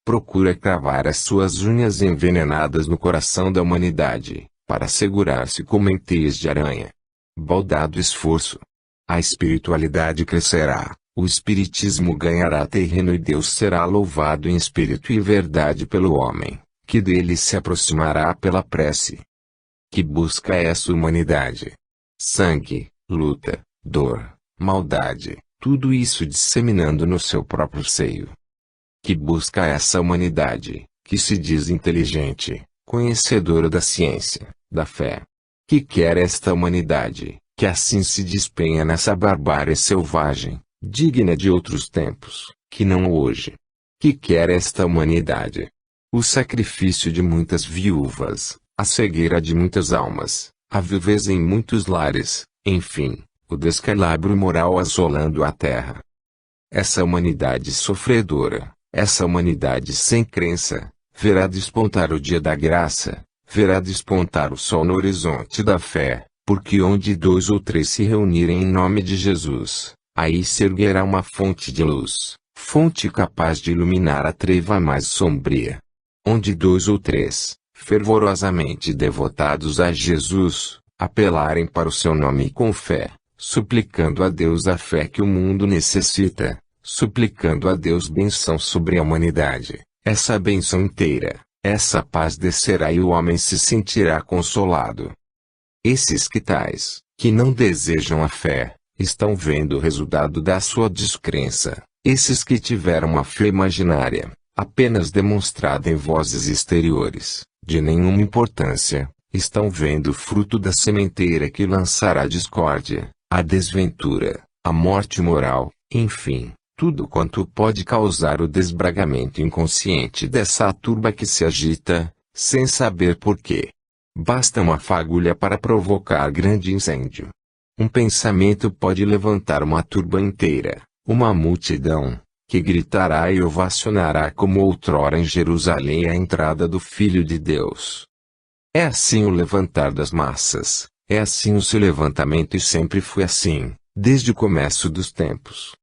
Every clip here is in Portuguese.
procura cravar as suas unhas envenenadas no coração da humanidade, para segurar-se como em teias de aranha. Baldado esforço. A espiritualidade crescerá, o espiritismo ganhará terreno e Deus será louvado em espírito e verdade pelo homem, que dele se aproximará pela prece. Que busca essa humanidade? Sangue, luta, dor, maldade, tudo isso disseminando no seu próprio seio. Que busca essa humanidade, que se diz inteligente, conhecedora da ciência, da fé? Que quer esta humanidade, que assim se despenha nessa barbárie selvagem, digna de outros tempos, que não hoje? Que quer esta humanidade? O sacrifício de muitas viúvas, a cegueira de muitas almas, a viuvez em muitos lares, enfim, o descalabro moral assolando a terra. Essa humanidade sofredora, essa humanidade sem crença, verá despontar o dia da graça, verá despontar o sol no horizonte da fé, porque onde 2 ou 3 se reunirem em nome de Jesus, aí se erguerá uma fonte de luz, fonte capaz de iluminar a treva mais sombria. Onde 2 ou 3, fervorosamente devotados a Jesus, apelarem para o seu nome com fé, suplicando a Deus a fé que o mundo necessita, suplicando a Deus bênção sobre a humanidade, essa bênção inteira, essa paz descerá e o homem se sentirá consolado. Esses que tais, que não desejam a fé, estão vendo o resultado da sua descrença. Esses que tiveram uma fé imaginária, apenas demonstrada em vozes exteriores, de nenhuma importância, estão vendo o fruto da sementeira que lançará a discórdia, a desventura, a morte moral, enfim, tudo quanto pode causar o desbragamento inconsciente dessa turba que se agita, sem saber porquê. Basta uma fagulha para provocar grande incêndio. Um pensamento pode levantar uma turba inteira, uma multidão, que gritará e ovacionará como outrora em Jerusalém à entrada do Filho de Deus. É assim o levantar das massas, é assim o seu levantamento e sempre foi assim, desde o começo dos tempos.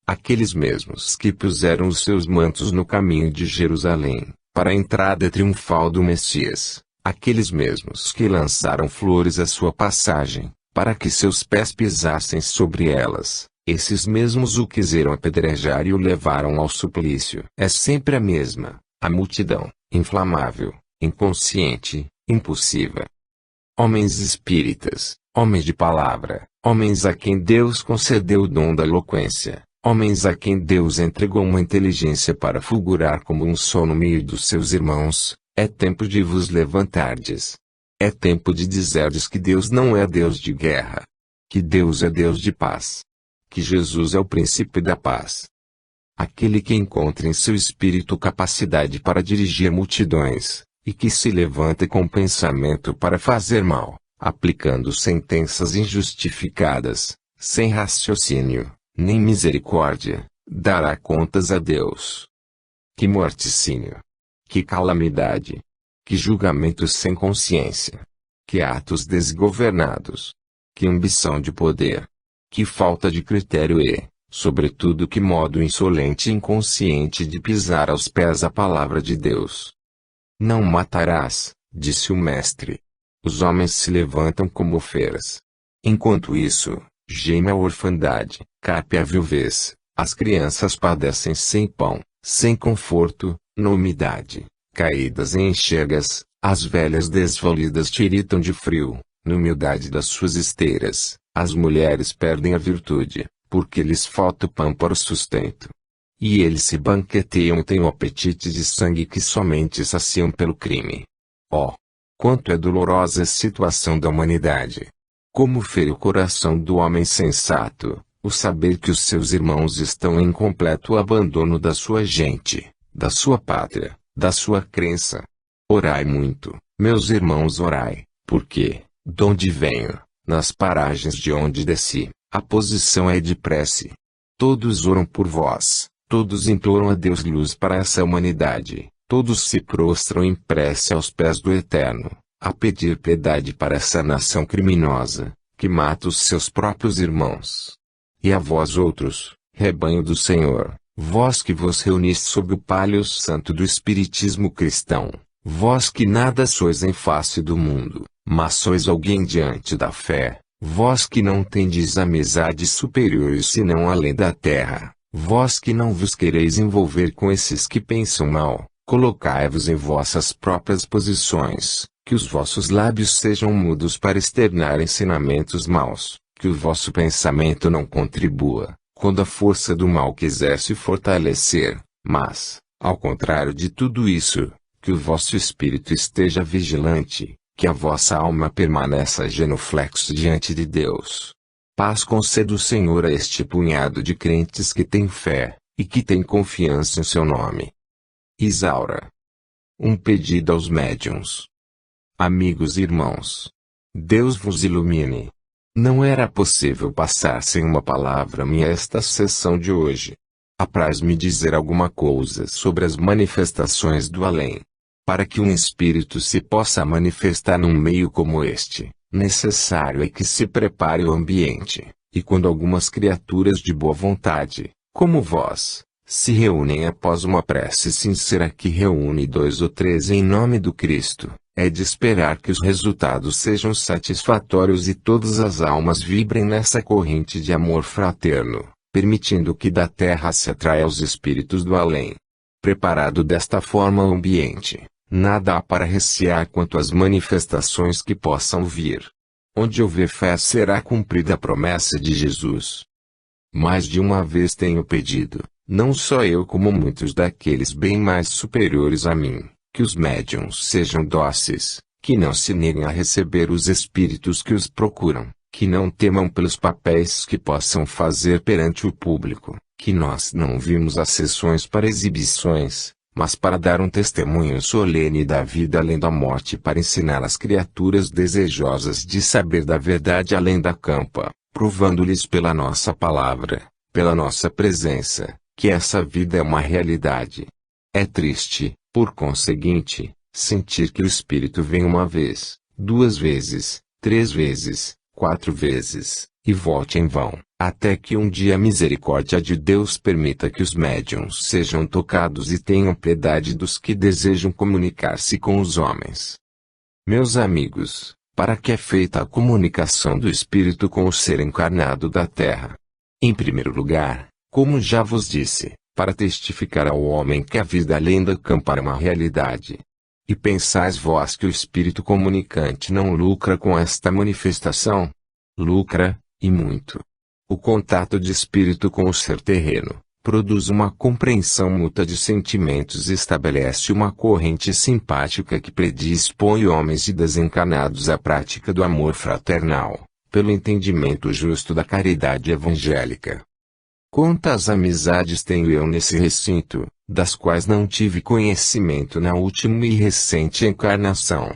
Aqueles mesmos que puseram os seus mantos no caminho de Jerusalém, para a entrada triunfal do Messias, aqueles mesmos que lançaram flores à sua passagem, para que seus pés pisassem sobre elas, esses mesmos o quiseram apedrejar e o levaram ao suplício. É sempre a mesma, a multidão, inflamável, inconsciente, impulsiva. Homens espíritas, homens de palavra, homens a quem Deus concedeu o dom da eloquência, homens a quem Deus entregou uma inteligência para fulgurar como um sol no meio dos seus irmãos, é tempo de vos levantardes. É tempo de dizerdes que Deus não é Deus de guerra. Que Deus é Deus de paz. Que Jesus é o príncipe da paz. Aquele que encontra em seu espírito capacidade para dirigir multidões, e que se levanta com pensamento para fazer mal, aplicando sentenças injustificadas, sem raciocínio, nem misericórdia, dará contas a Deus. Que morticínio! Que calamidade! Que julgamentos sem consciência! Que atos desgovernados! Que ambição de poder! Que falta de critério e, sobretudo, que modo insolente e inconsciente de pisar aos pés a palavra de Deus! Não matarás, disse o Mestre. Os homens se levantam como feras. Enquanto isso, geme a orfandade, cape a viuvez, as crianças padecem sem pão, sem conforto, na umidade, caídas em enxergas, as velhas desvalidas tiritam de frio, na humildade das suas esteiras, as mulheres perdem a virtude, porque lhes falta o pão para o sustento. E eles se banqueteiam e têm o apetite de sangue que somente saciam pelo crime. Oh! Quanto é dolorosa a situação da humanidade! Como fere o coração do homem sensato, o saber que os seus irmãos estão em completo abandono da sua gente, da sua pátria, da sua crença. Orai muito, meus irmãos, orai, porque, donde venho, nas paragens de onde desci, a posição é de prece. Todos oram por vós, todos imploram a Deus luz para essa humanidade, todos se prostram em prece aos pés do Eterno, a pedir piedade para essa nação criminosa, que mata os seus próprios irmãos. E a vós outros, rebanho do Senhor, Vós que vos reunis sob o palio santo do espiritismo cristão, vós que nada sois em face do mundo, mas sois alguém diante da fé, vós que não tendes amizades superiores senão além da terra, vós que não vos quereis envolver com esses que pensam mal, colocai-vos em vossas próprias posições, que os vossos lábios sejam mudos para externar ensinamentos maus, que o vosso pensamento não contribua, quando a força do mal quiser se fortalecer, mas, ao contrário de tudo isso, que o vosso espírito esteja vigilante, que a vossa alma permaneça genuflexo diante de Deus. Paz conceda o Senhor a este punhado de crentes que têm fé, e que têm confiança em seu nome. Isaura. Um pedido aos médiuns. Amigos e irmãos. Deus vos ilumine. Não era possível passar sem uma palavra minha esta sessão de hoje. Apraz-me dizer alguma coisa sobre as manifestações do além. Para que um espírito se possa manifestar num meio como este, necessário é que se prepare o ambiente, e quando algumas criaturas de boa vontade, como vós, se reúnem após uma prece sincera que reúne 2 ou 3 em nome do Cristo, é de esperar que os resultados sejam satisfatórios e todas as almas vibrem nessa corrente de amor fraterno, permitindo que da terra se atraia os espíritos do além. Preparado desta forma o ambiente, nada há para recear quanto às manifestações que possam vir. Onde houver fé será cumprida a promessa de Jesus. Mais de uma vez tenho pedido, não só eu como muitos daqueles bem mais superiores a mim, que os médiuns sejam dóceis, que não se neguem a receber os espíritos que os procuram, que não temam pelos papéis que possam fazer perante o público, que nós não vimos as sessões para exibições, mas para dar um testemunho solene da vida além da morte, para ensinar as criaturas desejosas de saber da verdade além da campa, provando-lhes pela nossa palavra, pela nossa presença, que essa vida é uma realidade. É triste, por conseguinte, sentir que o Espírito vem uma vez, 2 vezes, 3 vezes, 4 vezes, e volte em vão, até que um dia a misericórdia de Deus permita que os médiuns sejam tocados e tenham piedade dos que desejam comunicar-se com os homens. Meus amigos, para que é feita a comunicação do Espírito com o ser encarnado da terra? Em primeiro lugar, como já vos disse, para testificar ao homem que a vida além da campa é uma realidade. E pensais vós que o espírito comunicante não lucra com esta manifestação? Lucra, e muito. O contato de espírito com o ser terreno produz uma compreensão mútua de sentimentos e estabelece uma corrente simpática que predispõe homens e desencarnados à prática do amor fraternal, pelo entendimento justo da caridade evangélica. Quantas amizades tenho eu nesse recinto, das quais não tive conhecimento na última e recente encarnação.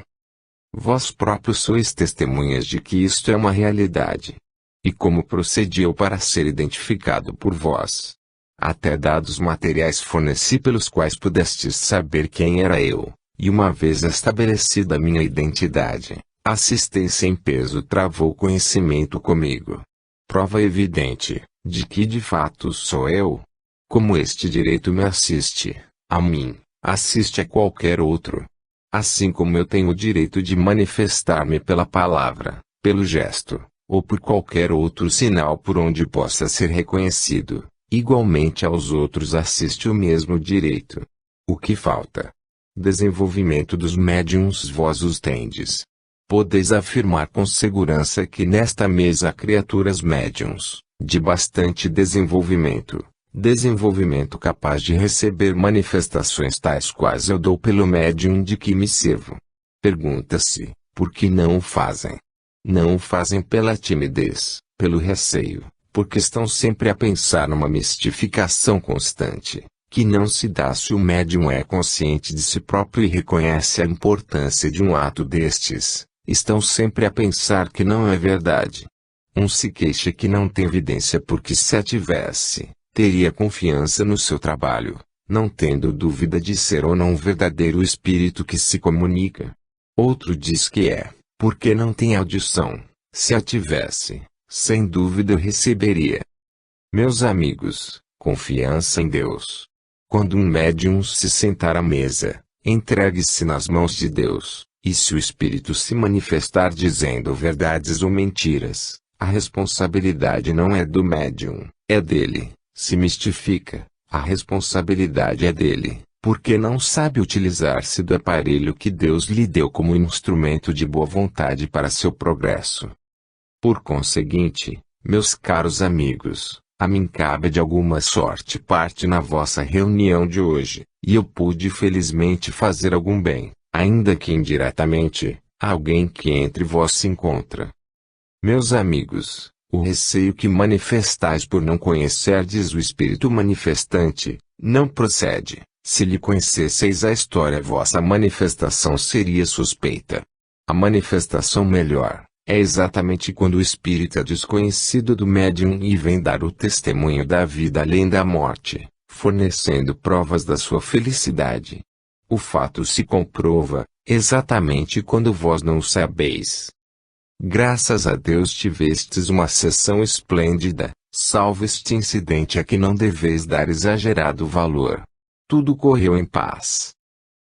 Vós próprios sois testemunhas de que isto é uma realidade. E como procedi eu para ser identificado por vós? Até dados materiais forneci pelos quais pudestes saber quem era eu, e uma vez estabelecida a minha identidade, a assistência em peso travou conhecimento comigo. Prova evidente de que de fato sou eu. Como este direito me assiste, a mim, assiste a qualquer outro. Assim como eu tenho o direito de manifestar-me pela palavra, pelo gesto, ou por qualquer outro sinal por onde possa ser reconhecido, igualmente aos outros assiste o mesmo direito. O que falta? Desenvolvimento dos médiuns vós os tendes. Podeis afirmar com segurança que nesta mesa há criaturas médiuns, de bastante desenvolvimento capaz de receber manifestações tais quais eu dou pelo médium de que me sirvo. Pergunta-se, por que não o fazem? Não o fazem pela timidez, pelo receio, porque estão sempre a pensar numa mistificação constante, que não se dá se o médium é consciente de si próprio e reconhece a importância de um ato destes. Estão sempre a pensar que não é verdade. Um se queixa que não tem evidência porque se a tivesse, teria confiança no seu trabalho, não tendo dúvida de ser ou não verdadeiro o espírito que se comunica. Outro diz que é, porque não tem audição, se a tivesse, sem dúvida receberia. Meus amigos, Confiança em Deus. Quando um médium se sentar à mesa, entregue-se nas mãos de Deus, e se o Espírito se manifestar dizendo verdades ou mentiras, a responsabilidade não é do médium, é dele. Se mistifica, a responsabilidade é dele, porque não sabe utilizar-se do aparelho que Deus lhe deu como instrumento de boa vontade para seu progresso. Por conseguinte, meus caros amigos, a mim cabe de alguma sorte parte na vossa reunião de hoje, e eu pude felizmente fazer algum bem, ainda que indiretamente, a alguém que entre vós se encontra. Meus amigos, o receio que manifestais por não conhecerdes o Espírito manifestante, não procede. Se lhe conhecesseis a história, vossa manifestação seria suspeita. A manifestação melhor é exatamente quando o Espírito é desconhecido do médium e vem dar o testemunho da vida além da morte, fornecendo provas da sua felicidade. O fato se comprova, exatamente quando vós não o sabeis. Graças a Deus tivestes uma sessão esplêndida, salvo este incidente a que não deveis dar exagerado valor. Tudo correu em paz.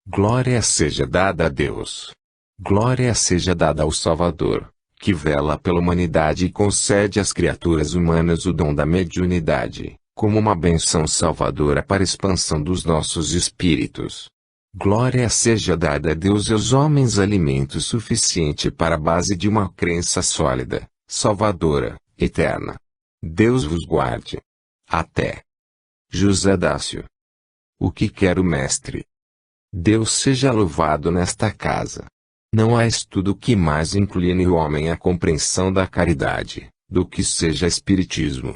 Glória seja dada a Deus. Glória seja dada ao Salvador, que vela pela humanidade e concede às criaturas humanas o dom da mediunidade, como uma benção salvadora para a expansão dos nossos espíritos. Glória seja dada a Deus e aos homens alimento suficiente para a base de uma crença sólida, salvadora, eterna. Deus vos guarde. Até. José Dácio. O que quer o Mestre? Deus seja louvado nesta casa. Não há estudo que mais incline o homem à compreensão da caridade, do que seja Espiritismo.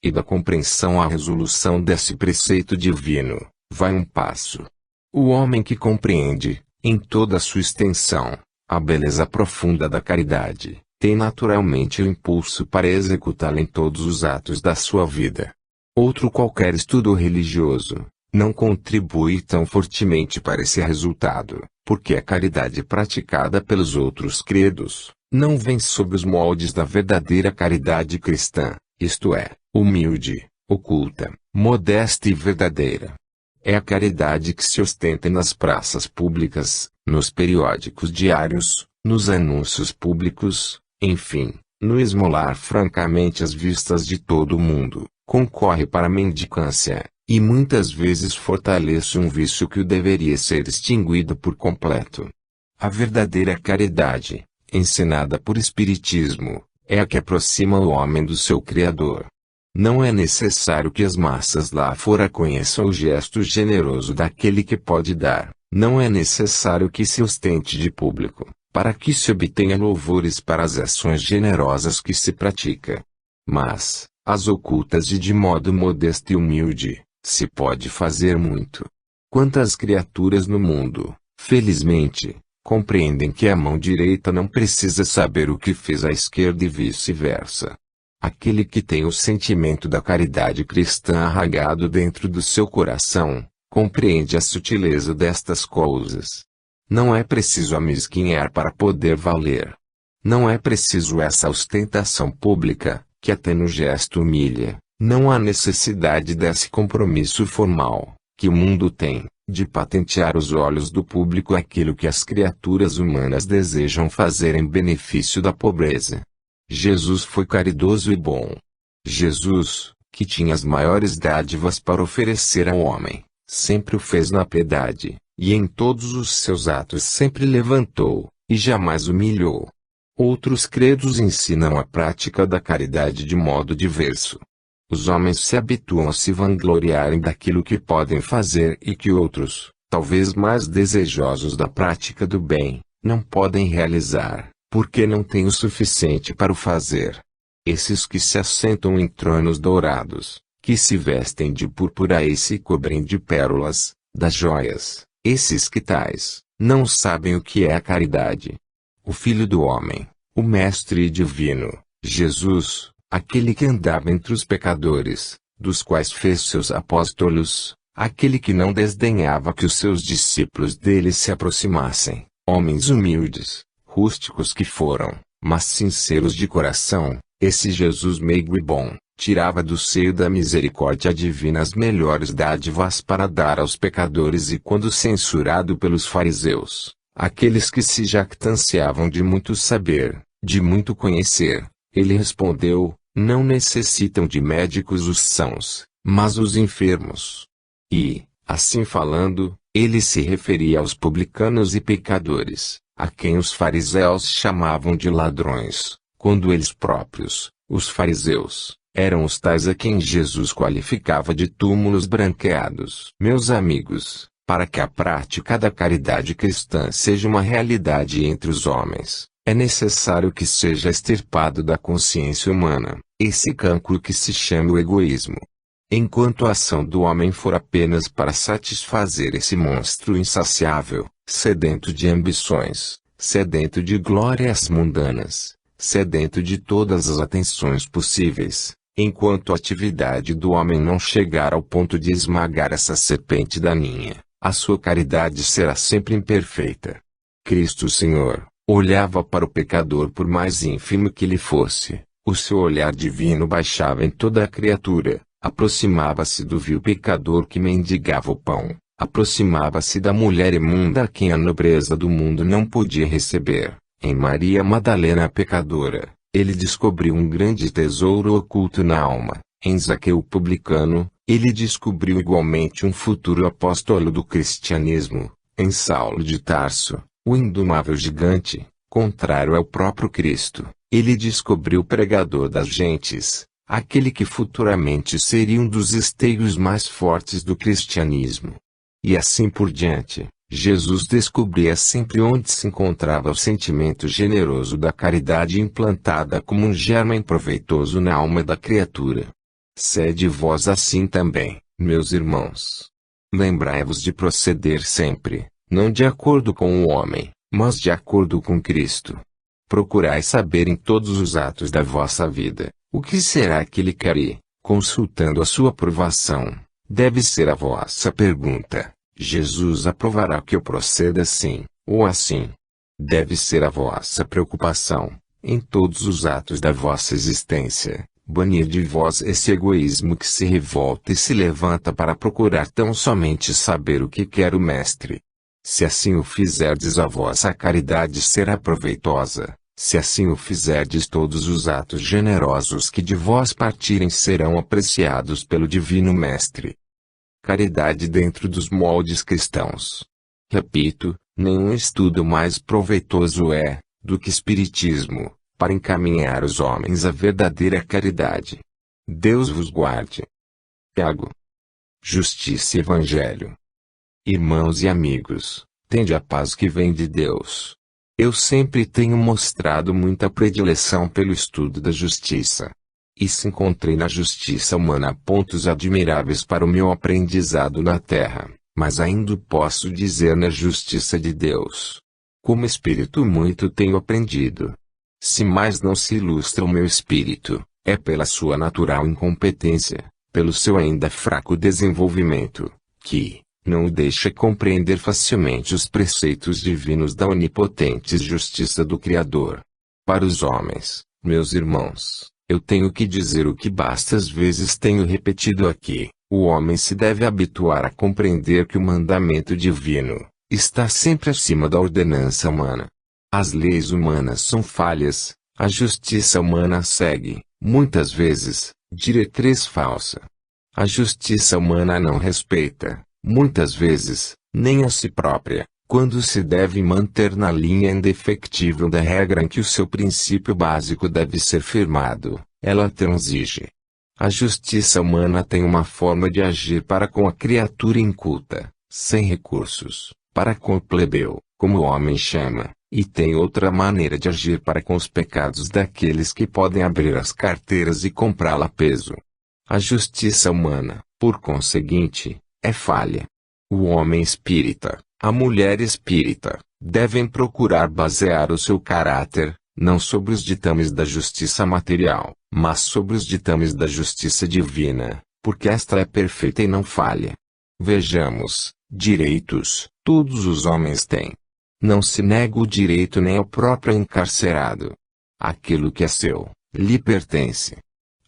E da compreensão à resolução desse preceito divino, vai um passo. O homem que compreende, em toda a sua extensão, a beleza profunda da caridade, tem naturalmente o impulso para executá-la em todos os atos da sua vida. Outro qualquer estudo religioso não contribui tão fortemente para esse resultado, porque a caridade praticada pelos outros credos não vem sob os moldes da verdadeira caridade cristã, isto é, humilde, oculta, modesta e verdadeira. É a caridade que se ostenta nas praças públicas, nos periódicos diários, nos anúncios públicos, enfim, no esmolar francamente às vistas de todo o mundo, concorre para a mendicância, e muitas vezes fortalece um vício que o deveria ser extinguido por completo. A verdadeira caridade, ensinada por Espiritismo, é a que aproxima o homem do seu Criador. Não é necessário que as massas lá fora conheçam o gesto generoso daquele que pode dar. Não é necessário que se ostente de público, para que se obtenha louvores para as ações generosas que se pratica. Mas, às ocultas e de modo modesto e humilde, se pode fazer muito. Quantas criaturas no mundo, felizmente, compreendem que a mão direita não precisa saber o que fez a esquerda e vice-versa. Aquele que tem o sentimento da caridade cristã arraigado dentro do seu coração, compreende a sutileza destas coisas. Não é preciso amesquinhar para poder valer. Não é preciso essa ostentação pública, que até no gesto humilha. Não há necessidade desse compromisso formal, que o mundo tem, de patentear aos olhos do público aquilo que as criaturas humanas desejam fazer em benefício da pobreza. Jesus foi caridoso e bom. Jesus, que tinha as maiores dádivas para oferecer ao homem, sempre o fez na piedade, e em todos os seus atos sempre levantou, e jamais humilhou. Outros credos ensinam a prática da caridade de modo diverso. Os homens se habituam a se vangloriarem daquilo que podem fazer e que outros, talvez mais desejosos da prática do bem, não podem realizar, porque não têm o suficiente para o fazer. Esses que se assentam em tronos dourados, que se vestem de púrpura e se cobrem de pérolas, das joias, esses que tais, não sabem o que é a caridade. O Filho do Homem, o Mestre Divino, Jesus, aquele que andava entre os pecadores, dos quais fez seus apóstolos, aquele que não desdenhava que os seus discípulos dele se aproximassem, homens humildes, rústicos que foram, mas sinceros de coração, esse Jesus meigo e bom, tirava do seio da misericórdia divina as melhores dádivas para dar aos pecadores, e quando censurado pelos fariseus, aqueles que se jactanciavam de muito saber, de muito conhecer, ele respondeu: não necessitam de médicos os sãos, mas os enfermos. E, assim falando, ele se referia aos publicanos e pecadores, a quem os fariseus chamavam de ladrões, quando eles próprios, os fariseus, eram os tais a quem Jesus qualificava de túmulos branqueados. Meus amigos, para que a prática da caridade cristã seja uma realidade entre os homens, é necessário que seja extirpado da consciência humana esse cancro que se chama o egoísmo. Enquanto a ação do homem for apenas para satisfazer esse monstro insaciável, sedento de ambições, sedento de glórias mundanas, sedento de todas as atenções possíveis, enquanto a atividade do homem não chegar ao ponto de esmagar essa serpente daninha, a sua caridade será sempre imperfeita. Cristo Senhor olhava para o pecador por mais ínfimo que ele fosse, o seu olhar divino baixava em toda a criatura, aproximava-se do vil pecador que mendigava o pão, aproximava-se da mulher imunda a quem a nobreza do mundo não podia receber. Em Maria Madalena a pecadora, ele descobriu um grande tesouro oculto na alma. Em Zaqueu o publicano, ele descobriu igualmente um futuro apóstolo do cristianismo. Em Saulo de Tarso, o indomável gigante, contrário ao próprio Cristo, ele descobriu o pregador das gentes, aquele que futuramente seria um dos esteios mais fortes do cristianismo. E assim por diante. Jesus descobria sempre onde se encontrava o sentimento generoso da caridade implantada como um germe proveitoso na alma da criatura. Sede vós assim também, meus irmãos. Lembrai-vos de proceder sempre, não de acordo com o homem, mas de acordo com Cristo. Procurai saber em todos os atos da vossa vida, o que será que ele quer e, consultando a sua aprovação, deve ser a vossa pergunta. Jesus aprovará que eu proceda assim, ou assim. Deve ser a vossa preocupação, em todos os atos da vossa existência, banir de vós esse egoísmo que se revolta e se levanta para procurar tão somente saber o que quer o Mestre. Se assim o fizerdes, a vossa caridade será proveitosa. Se assim o fizerdes, todos os atos generosos que de vós partirem serão apreciados pelo Divino Mestre. Caridade dentro dos moldes cristãos. Repito, nenhum estudo mais proveitoso é, do que Espiritismo, para encaminhar os homens à verdadeira caridade. Deus vos guarde. Tiago. Justiça e Evangelho. Irmãos e amigos, tende a paz que vem de Deus. Eu sempre tenho mostrado muita predileção pelo estudo da justiça. E se encontrei na justiça humana pontos admiráveis para o meu aprendizado na terra, mas ainda posso dizer na justiça de Deus. Como espírito muito tenho aprendido. Se mais não se ilustra o meu espírito, é pela sua natural incompetência, pelo seu ainda fraco desenvolvimento, que não o deixa compreender facilmente os preceitos divinos da onipotente justiça do Criador. Para os homens, meus irmãos, eu tenho que dizer o que bastas vezes tenho repetido aqui: o homem se deve habituar a compreender que o mandamento divino está sempre acima da ordenança humana. As leis humanas são falhas, a justiça humana segue, muitas vezes, diretriz falsa. A justiça humana não respeita, muitas vezes, nem a si própria, quando se deve manter na linha indefectível da regra em que o seu princípio básico deve ser firmado, ela transige. A justiça humana tem uma forma de agir para com a criatura inculta, sem recursos, para com o plebeu, como o homem chama, e tem outra maneira de agir para com os pecados daqueles que podem abrir as carteiras e comprá-la a peso. A justiça humana, por conseguinte, é falha. O homem espírita, a mulher espírita, devem procurar basear o seu caráter, não sobre os ditames da justiça material, mas sobre os ditames da justiça divina, porque esta é perfeita e não falha. Vejamos, direitos, todos os homens têm. Não se nega o direito nem ao próprio encarcerado. Aquilo que é seu, lhe pertence.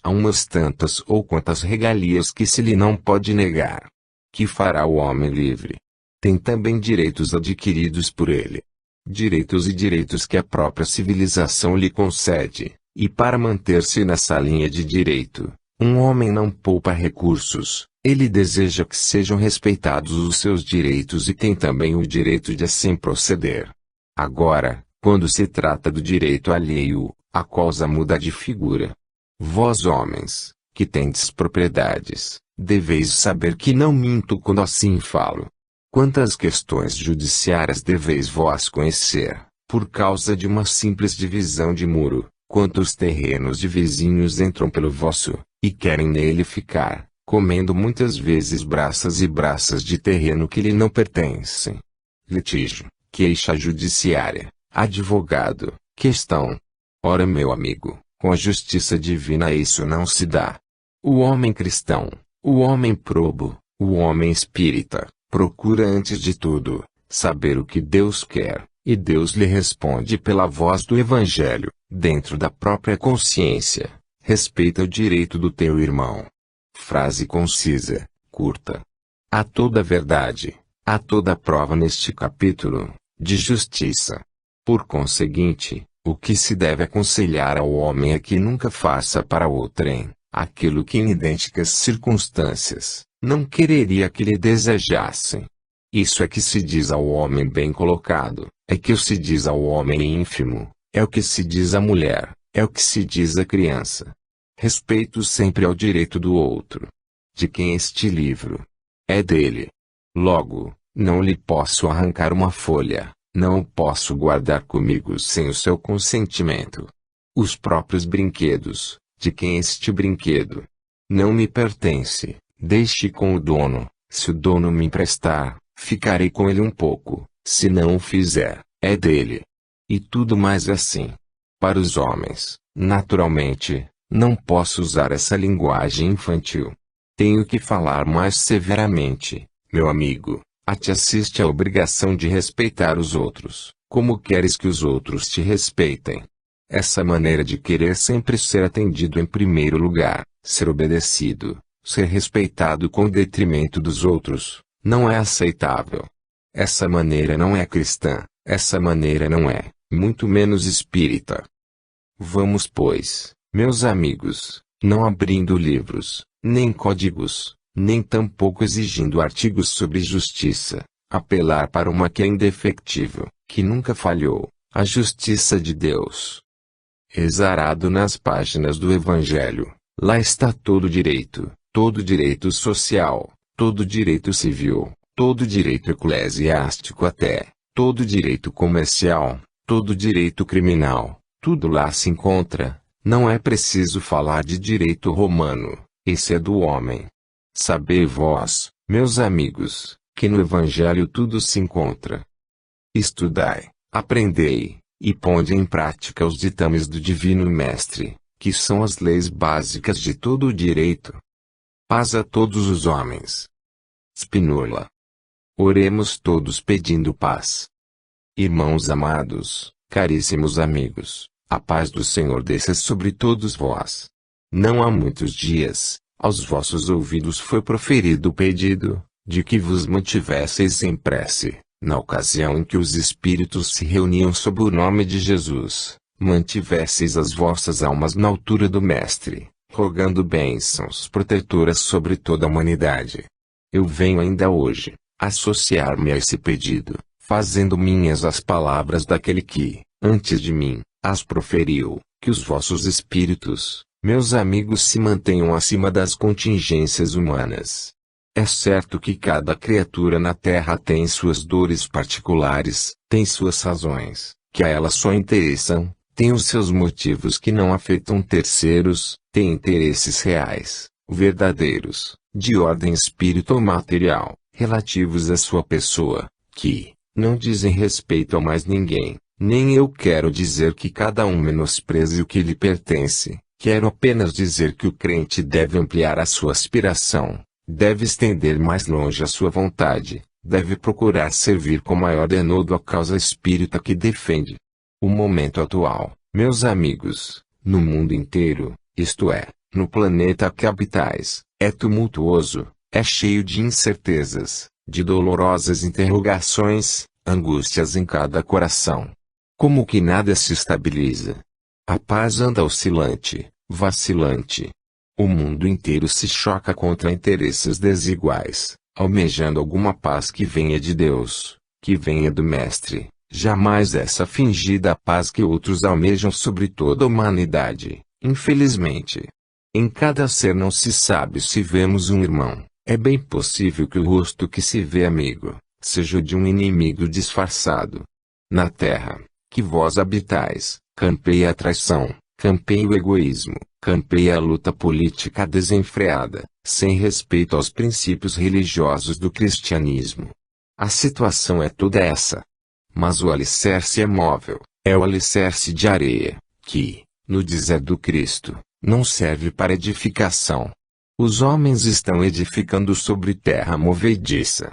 há umas tantas ou quantas regalias que se lhe não pode negar. Que fará o homem livre? Tem também direitos adquiridos por ele. Direitos e direitos que a própria civilização lhe concede, e para manter-se nessa linha de direito, um homem não poupa recursos, ele deseja que sejam respeitados os seus direitos e tem também o direito de assim proceder. Agora, quando se trata do direito alheio, a coisa muda de figura. Vós homens, que tendes propriedades, deveis saber que não minto quando assim falo. Quantas questões judiciárias deveis vós conhecer, por causa de uma simples divisão de muro, quantos terrenos de vizinhos entram pelo vosso, e querem nele ficar, comendo muitas vezes braças e braças de terreno que lhe não pertencem. Litígio, queixa judiciária, advogado, questão. Ora, meu amigo, com a justiça divina isso não se dá. O homem cristão, o homem probo, o homem espírita, procura antes de tudo, saber o que Deus quer, e Deus lhe responde pela voz do Evangelho, dentro da própria consciência. Respeita o direito do teu irmão. Frase concisa, curta. Há toda verdade, há toda prova neste capítulo, de justiça. Por conseguinte, o que se deve aconselhar ao homem é que nunca faça para outrem aquilo que em idênticas circunstâncias não quereria que lhe desejassem. Isso é que se diz ao homem bem colocado, é que se diz ao homem ínfimo, é o que se diz à mulher, é o que se diz à criança. Respeito sempre ao direito do outro. De quem este livro? É dele. Logo, não lhe posso arrancar uma folha, não o posso guardar comigo sem o seu consentimento. Os próprios brinquedos, de quem este brinquedo? Não me pertence, deixe com o dono, se o dono me emprestar, ficarei com ele um pouco, se não o fizer, é dele. E tudo mais assim. Para os homens, naturalmente, não posso usar essa linguagem infantil. Tenho que falar mais severamente, meu amigo, a te assiste a obrigação de respeitar os outros, como queres que os outros te respeitem. Essa maneira de querer sempre ser atendido em primeiro lugar, ser obedecido, ser respeitado com detrimento dos outros, não é aceitável. Essa maneira não é cristã, essa maneira não é, muito menos espírita. Vamos, pois, meus amigos, não abrindo livros, nem códigos, nem tampouco exigindo artigos sobre justiça, apelar para uma que é indefectível, que nunca falhou, a justiça de Deus. Exarado nas páginas do Evangelho, lá está todo direito social, todo direito civil, todo direito eclesiástico até, todo direito comercial, todo direito criminal, tudo lá se encontra. Não é preciso falar de direito romano, esse é do homem. Sabei vós, meus amigos, que no Evangelho tudo se encontra. Estudai, aprendei, e ponde em prática os ditames do Divino Mestre, que são as leis básicas de todo o direito. Paz a todos os homens. Spínola. Oremos todos pedindo paz. Irmãos amados, caríssimos amigos, a paz do Senhor desça sobre todos vós. Não há muitos dias, aos vossos ouvidos foi proferido o pedido, de que vos mantivesseis em prece, na ocasião em que os Espíritos se reuniam sob o nome de Jesus, mantivesseis as vossas almas na altura do Mestre, rogando bênçãos protetoras sobre toda a humanidade. Eu venho ainda hoje, associar-me a esse pedido, fazendo minhas as palavras daquele que, antes de mim, as proferiu, que os vossos espíritos, meus amigos, se mantenham acima das contingências humanas. É certo que cada criatura na Terra tem suas dores particulares, tem suas razões, que a ela só interessam, tem os seus motivos que não afetam terceiros, tem interesses reais, verdadeiros, de ordem espírito-material, relativos à sua pessoa, que não dizem respeito a mais ninguém. Nem eu quero dizer que cada um menospreze o que lhe pertence, quero apenas dizer que o crente deve ampliar a sua aspiração, deve estender mais longe a sua vontade, deve procurar servir com maior denodo a causa espírita que defende. O momento atual, meus amigos, no mundo inteiro, isto é, No planeta que habitais, é tumultuoso, é cheio de incertezas, de dolorosas interrogações, angústias em cada coração. Como que nada se estabiliza. A paz anda oscilante, vacilante. O mundo inteiro se choca contra interesses desiguais, almejando alguma paz que venha de Deus, que venha do Mestre, jamais essa fingida paz que outros almejam sobre toda a humanidade, infelizmente. Em cada ser não se sabe se vemos um irmão. É bem possível que o rosto que se vê amigo, seja o de um inimigo disfarçado. Na terra, que vós habitais, campeia a traição, campeia o egoísmo, campeia a luta política desenfreada, sem respeito aos princípios religiosos do cristianismo. A situação é toda essa. Mas o alicerce é móvel, é o alicerce de areia, que, no dizer do Cristo, não serve para edificação. Os homens estão edificando sobre terra movediça.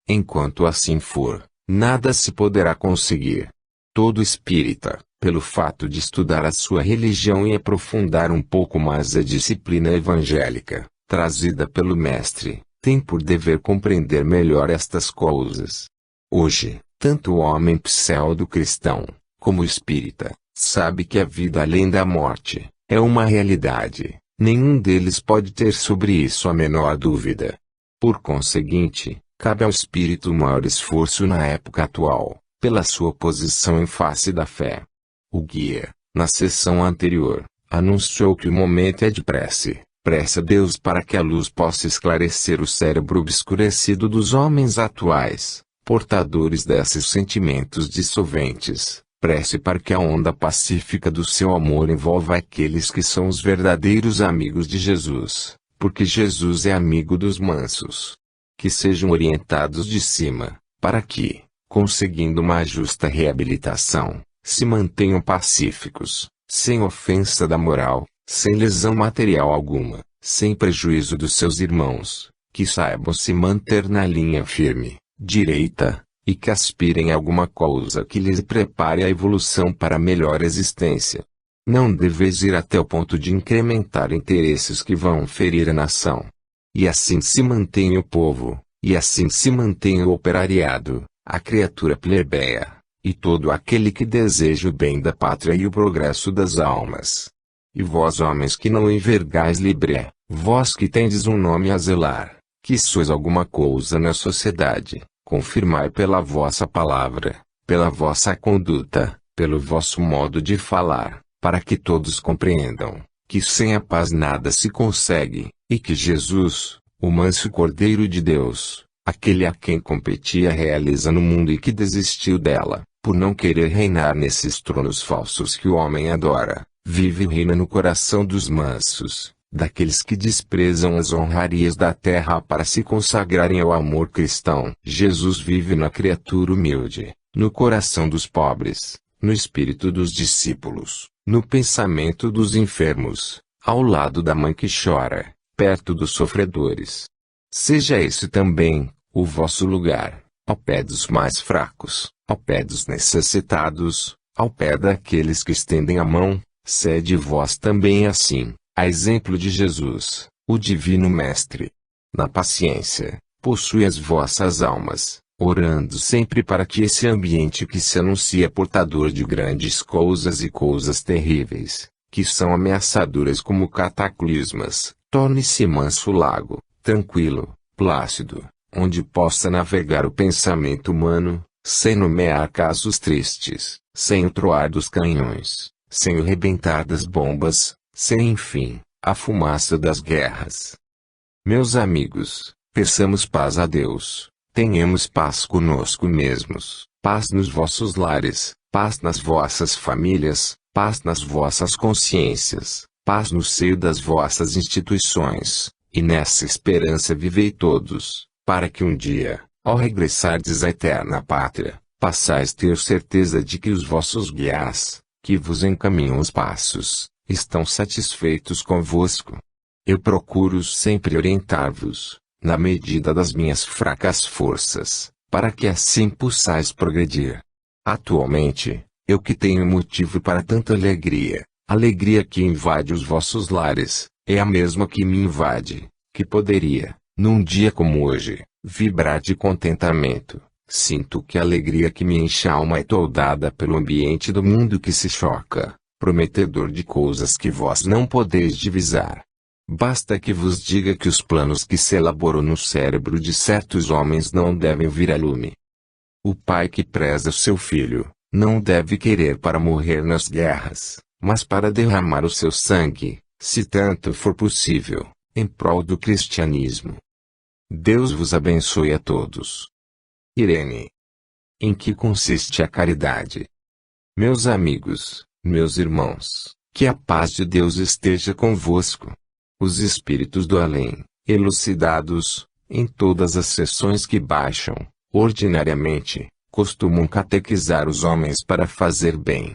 Enquanto assim for, nada se poderá conseguir. Todo espírita, pelo fato de estudar a sua religião e aprofundar um pouco mais a disciplina evangélica, trazida pelo Mestre, tem por dever compreender melhor estas coisas. Hoje, tanto o homem pseudo-cristão, como o espírita, sabe que a vida além da morte é uma realidade. Nenhum deles pode ter sobre isso a menor dúvida. Por conseguinte, cabe ao espírito maior esforço na época atual, pela sua posição em face da fé. O guia, na sessão anterior, anunciou que o momento é de prece. Prece a Deus para que a luz possa esclarecer o cérebro obscurecido dos homens atuais, portadores desses sentimentos dissolventes. Prece para que a onda pacífica do seu amor envolva aqueles que são os verdadeiros amigos de Jesus, porque Jesus é amigo dos mansos. Que sejam orientados de cima, para que, conseguindo uma justa reabilitação, se mantenham pacíficos, sem ofensa da moral, sem lesão material alguma, sem prejuízo dos seus irmãos, que saibam se manter na linha firme, direita, e que aspirem a alguma coisa que lhes prepare a evolução para a melhor existência. Não deveis ir até o ponto de incrementar interesses que vão ferir a nação. E assim se mantém o povo, e assim se mantém o operariado, a criatura plebeia, e todo aquele que deseja o bem da pátria e o progresso das almas. E vós homens que não envergais libre, vós que tendes um nome a zelar, que sois alguma coisa na sociedade, confirmai pela vossa palavra, pela vossa conduta, pelo vosso modo de falar, para que todos compreendam, que sem a paz nada se consegue, e que Jesus, o manso Cordeiro de Deus, aquele a quem competia realiza no mundo e que desistiu dela, por não querer reinar nesses tronos falsos que o homem adora, vive e reina no coração dos mansos, daqueles que desprezam as honrarias da terra para se consagrarem ao amor cristão. Jesus vive na criatura humilde, no coração dos pobres, no espírito dos discípulos, no pensamento dos enfermos, ao lado da mãe que chora, perto dos sofredores. Seja esse também o vosso lugar, ao pé dos mais fracos, ao pé dos necessitados, ao pé daqueles que estendem a mão. Sede vós também assim, a exemplo de Jesus, o Divino Mestre. Na paciência, possui as vossas almas, orando sempre para que esse ambiente que se anuncia portador de grandes coisas e coisas terríveis, que são ameaçadoras como cataclismas, torne-se manso lago, tranquilo, plácido, onde possa navegar o pensamento humano, sem nomear casos tristes, sem o troar dos canhões, sem o rebentar das bombas, sem enfim, a fumaça das guerras. Meus amigos, peçamos paz a Deus, tenhamos paz conosco mesmos, paz nos vossos lares, paz nas vossas famílias, paz nas vossas consciências, paz no seio das vossas instituições, e nessa esperança vivei todos, para que um dia, ao regressardes à eterna pátria, passais ter certeza de que os vossos guias, que vos encaminham os passos, estão satisfeitos convosco. Eu procuro sempre orientar-vos, na medida das minhas fracas forças, para que assim possais progredir. Atualmente, eu que tenho motivo para tanta alegria, alegria que invade os vossos lares, É a mesma que me invade, que poderia, num dia como hoje, vibrar de contentamento. Sinto que a alegria que me enche a alma é toldada pelo ambiente do mundo que se choca, prometedor de coisas que vós não podeis divisar. Basta que vos diga que os planos que se elaboram no cérebro de certos homens não devem vir a lume. O pai que preza seu filho, não deve querer para morrer nas guerras, mas para derramar o seu sangue, se tanto for possível, em prol do cristianismo. Deus vos abençoe a todos. Irene. Em que consiste a caridade? Meus amigos, meus irmãos, que a paz de Deus esteja convosco. Os espíritos do além, elucidados, em todas as sessões que baixam, ordinariamente, costumam catequizar os homens para fazer bem.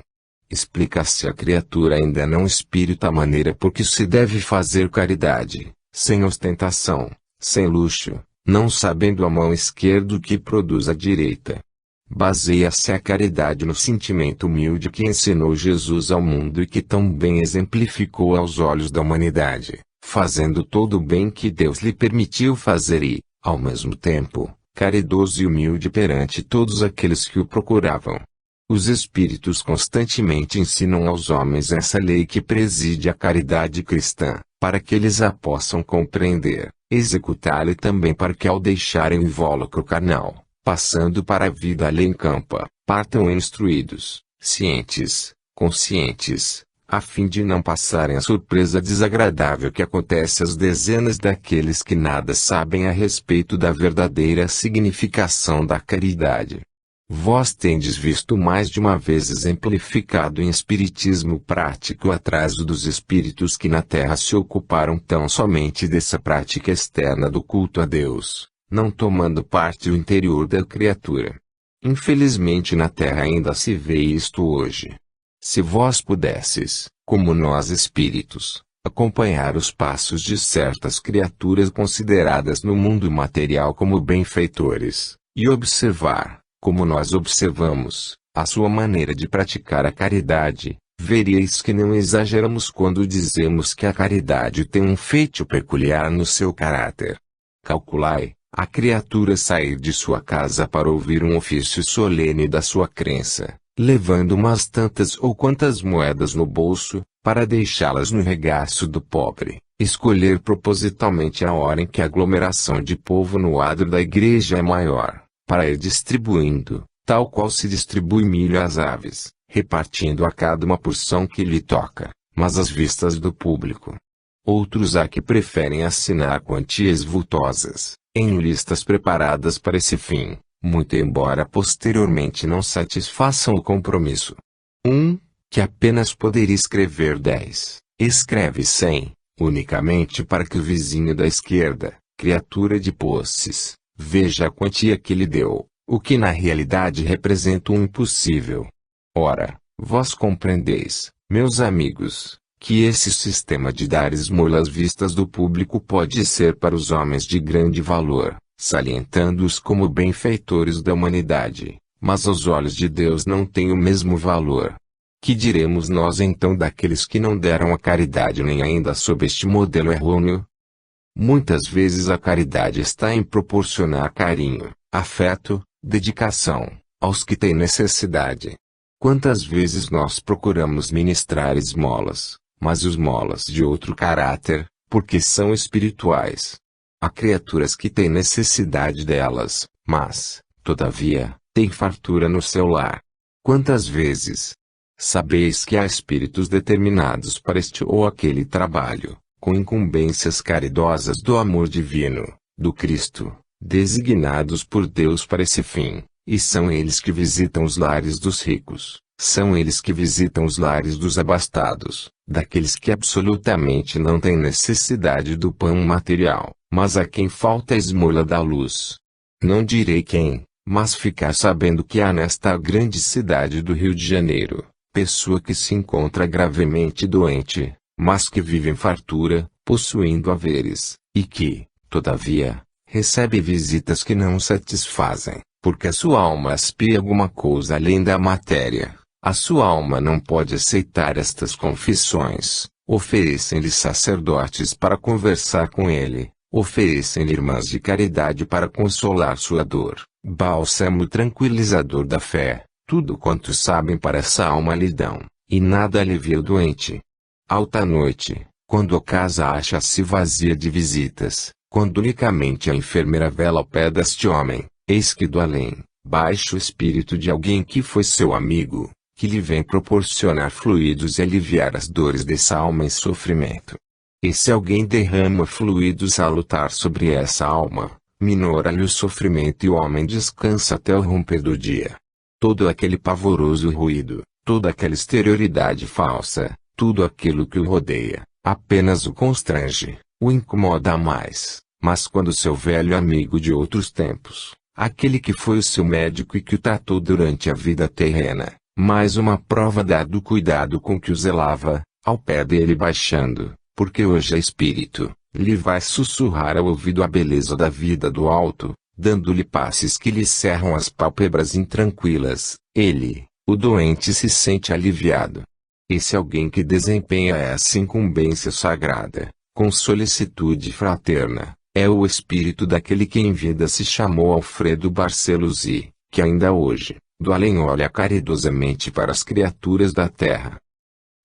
Explica-se a criatura ainda não espírita a maneira por que se deve fazer caridade, sem ostentação, sem luxo, não sabendo a mão esquerda o que produz a direita. Baseia-se a caridade no sentimento humilde que ensinou Jesus ao mundo e que tão bem exemplificou aos olhos da humanidade, fazendo todo o bem que Deus lhe permitiu fazer e, ao mesmo tempo, caridoso e humilde perante todos aqueles que o procuravam. Os Espíritos constantemente ensinam aos homens essa lei que preside a caridade cristã, para que eles a possam compreender, executar e também para que ao deixarem o invólucro carnal, passando para a vida além campa, partam instruídos, cientes, conscientes, a fim de não passarem a surpresa desagradável que acontece às dezenas daqueles que nada sabem a respeito da verdadeira significação da caridade. Vós tendes visto mais de uma vez exemplificado em espiritismo prático o atraso dos espíritos que na terra se ocuparam tão somente dessa prática externa do culto a Deus, não tomando parte o interior da criatura. Infelizmente na terra ainda se vê isto hoje. Se vós pudesses, como nós espíritos, acompanhar os passos de certas criaturas consideradas no mundo material como benfeitores, e observar, como nós observamos, a sua maneira de praticar a caridade, veríeis que não exageramos quando dizemos que a caridade tem um feitio peculiar no seu caráter. Calculai, a criatura sair de sua casa para ouvir um ofício solene da sua crença, levando umas tantas ou quantas moedas no bolso, para deixá-las no regaço do pobre, escolher propositalmente a hora em que a aglomeração de povo no adro da igreja é maior, para ir distribuindo, tal qual se distribui milho às aves, repartindo a cada uma porção que lhe toca, mas às vistas do público. Outros há que preferem assinar quantias vultosas, em listas preparadas para esse fim, muito embora posteriormente não satisfaçam o compromisso. Que apenas poderia escrever 10, escreve 100, unicamente para que o vizinho da esquerda, criatura de posses, veja a quantia que lhe deu, o que na realidade representa um impossível. Ora, vós compreendeis, meus amigos, que esse sistema de dar esmola às vistas do público pode ser para os homens de grande valor, salientando-os como benfeitores da humanidade, mas aos olhos de Deus não tem o mesmo valor. Que diremos nós então daqueles que não deram a caridade nem ainda sob este modelo errôneo? Muitas vezes a caridade está em proporcionar carinho, afeto, dedicação, aos que têm necessidade. Quantas vezes nós procuramos ministrar esmolas, mas esmolas de outro caráter, porque são espirituais. Há criaturas que têm necessidade delas, mas, todavia, têm fartura no seu lar. Quantas vezes? Sabeis que há espíritos determinados para este ou aquele trabalho, com incumbências caridosas do amor divino, do Cristo, designados por Deus para esse fim, e são eles que visitam os lares dos ricos, são eles que visitam os lares dos abastados, daqueles que absolutamente não têm necessidade do pão material, mas a quem falta a esmola da luz. Não direi quem, mas ficar sabendo que há nesta grande cidade do Rio de Janeiro, pessoa que se encontra gravemente doente, mas que vive em fartura, possuindo haveres, e que, todavia, recebe visitas que não o satisfazem, porque a sua alma aspira alguma coisa além da matéria. A sua alma não pode aceitar estas confissões, Oferecem-lhe sacerdotes para conversar com ele, oferecem-lhe irmãs de caridade para consolar sua dor, bálsamo tranquilizador da fé, tudo quanto sabem para essa alma lhe dão, e nada alivia o doente. Alta noite, quando a casa acha-se vazia de visitas, quando unicamente a enfermeira vela ao pé deste homem, eis que do além, baixa o espírito de alguém que foi seu amigo, que lhe vem proporcionar fluidos e aliviar as dores dessa alma em sofrimento. Esse alguém derrama fluido salutar sobre essa alma, minora-lhe o sofrimento e o homem descansa até o romper do dia. Todo aquele pavoroso ruído, toda aquela exterioridade falsa, tudo aquilo que o rodeia, apenas o constrange, o incomoda mais, mas quando seu velho amigo de outros tempos, aquele que foi o seu médico e que o tratou durante a vida terrena, mais uma prova do cuidado com que o zelava, ao pé dele baixando, porque hoje é espírito, lhe vai sussurrar ao ouvido a beleza da vida do alto, dando-lhe passes que lhe cerram as pálpebras intranquilas, ele, o doente se sente aliviado. Esse alguém que desempenha essa incumbência sagrada, com solicitude fraterna, é o espírito daquele que em vida se chamou Alfredo Barcelos e, que ainda hoje, do além olha caridosamente para as criaturas da terra.